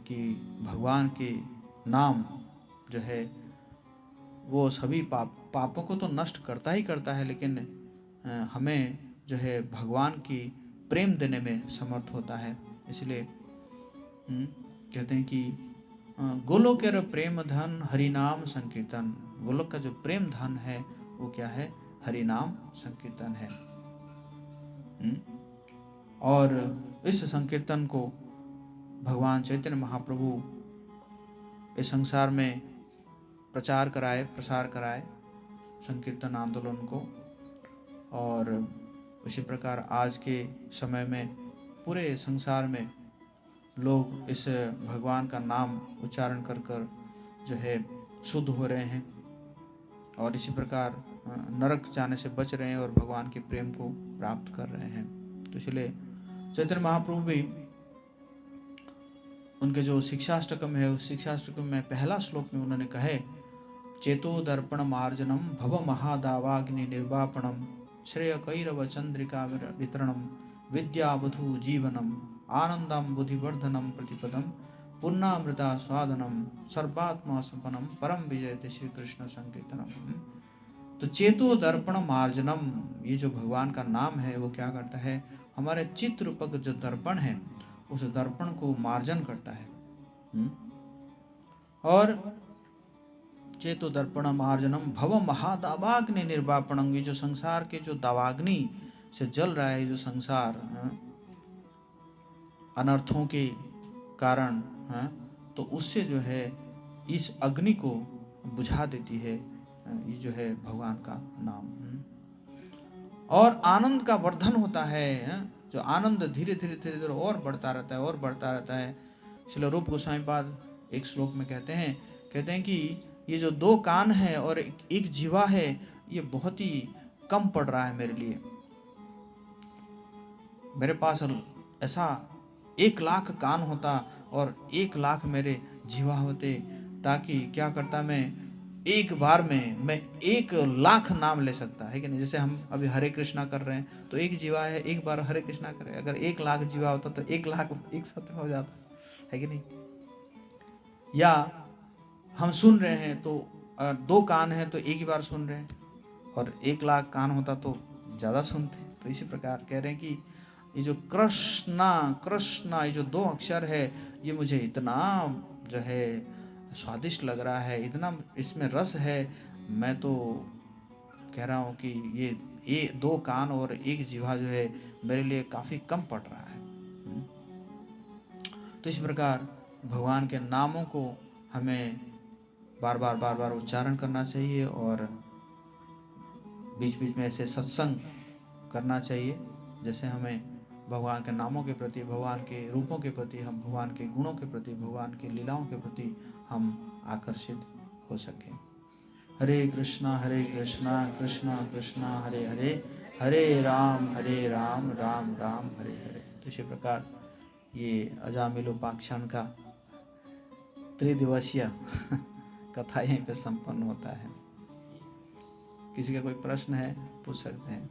कि भगवान के नाम जो है वो सभी पापों को तो नष्ट करता ही करता है, लेकिन हमें जो है भगवान की प्रेम देने में समर्थ होता है। इसलिए कहते हैं कि गोलोकेर प्रेम धन हरिनाम संकीर्तन। गोलोक का जो प्रेम धन है वो क्या है? हरिनाम संकीर्तन है। और इस संकीर्तन को भगवान चैतन्य महाप्रभु इस संसार में प्रचार कराए, प्रसार कराए संकीर्तन आंदोलन को। और उसी प्रकार आज के समय में पूरे संसार में लोग इस भगवान का नाम उच्चारण कर कर जो है शुद्ध हो रहे हैं और इसी प्रकार नरक जाने से बच रहे हैं और भगवान के प्रेम को प्राप्त कर रहे हैं। तो इसलिए चैतन्य महाप्रभु भी उनके जो शिक्षाष्टकम है उस शिक्षाष्टकम में पहला श्लोक में उन्होंने कहे, चेतो दर्पण मार्जनम भव महादावाग्नि निर्वापणम श्रेय कैरव चंद्रिका वितरणम विद्यावधु जीवनम आनंदम बुद्धिवर्धनम प्रतिपदम पुण्णामृता स्वादनम सर्वात्मा संपन्नम परम विजयते श्री कृष्ण संकीर्तनम। तो चेतो दर्पण मार्जनम, ये जो भगवान का नाम है वो क्या करता है? हमारे चित्त रूपक जो दर्पण है उस दर्पण को मार्जन करता है। और चेतो दर्पण मार्जनम भव महादावाग्नि निर्वापणम, ये जो संसार के जो दावाग्नि से जल रहा है, जो संसार अनर्थों के कारण तो उससे जो है इस अग्नि को बुझा देती है ये जो है भगवान का नाम। और आनंद का वर्धन होता है, जो आनंद धीरे धीरे धीरे धीरे और बढ़ता रहता है और बढ़ता रहता है। श्रील रूप गोस्वामी पाद एक श्लोक में कहते हैं कि ये जो दो कान है और एक जीवा है ये बहुत ही कम पड़ रहा है मेरे लिए। मेरे पास ऐसा 1,00,000 कान होता और 1,00,000 मेरे जीवा होते, ताकि क्या करता मैं एक बार में मैं 1,00,000 नाम ले सकता है कि नहीं। जैसे हम अभी हरे कृष्णा कर रहे हैं तो एक जीवा है, एक बार हरे कृष्णा करे। अगर 1,00,000 जीवा होता तो 1,00,000 एक साथ हो जाता है कि नहीं। या हम सुन रहे हैं तो 2 कान है तो एक ही बार सुन रहे हैं, और 1,00,000 कान होता तो ज़्यादा सुनते। तो इसी प्रकार कह रहे हैं कि ये जो कृष्णा कृष्णा ये जो 2 अक्षर है ये मुझे इतना जो है स्वादिष्ट लग रहा है, इतना इसमें रस है, मैं तो कह रहा हूँ कि ये 2 कान और एक जीवा जो है मेरे लिए काफ़ी कम पड़ रहा है। तो इस प्रकार भगवान के नामों को हमें बार बार उच्चारण करना चाहिए और बीच बीच में ऐसे सत्संग करना चाहिए, जैसे हमें भगवान के नामों के प्रति, भगवान के रूपों के प्रति, हम भगवान के गुणों के प्रति, भगवान की लीलाओं के प्रति हम आकर्षित हो सकें। हरे कृष्णा कृष्णा कृष्णा हरे हरे, हरे राम राम राम हरे हरे। तो इसी प्रकार ये अजामिल उपाख्यान का 3 दिवसीय कथा यहीं पे संपन्न होता है। किसी का कोई प्रश्न है पूछ सकते हैं।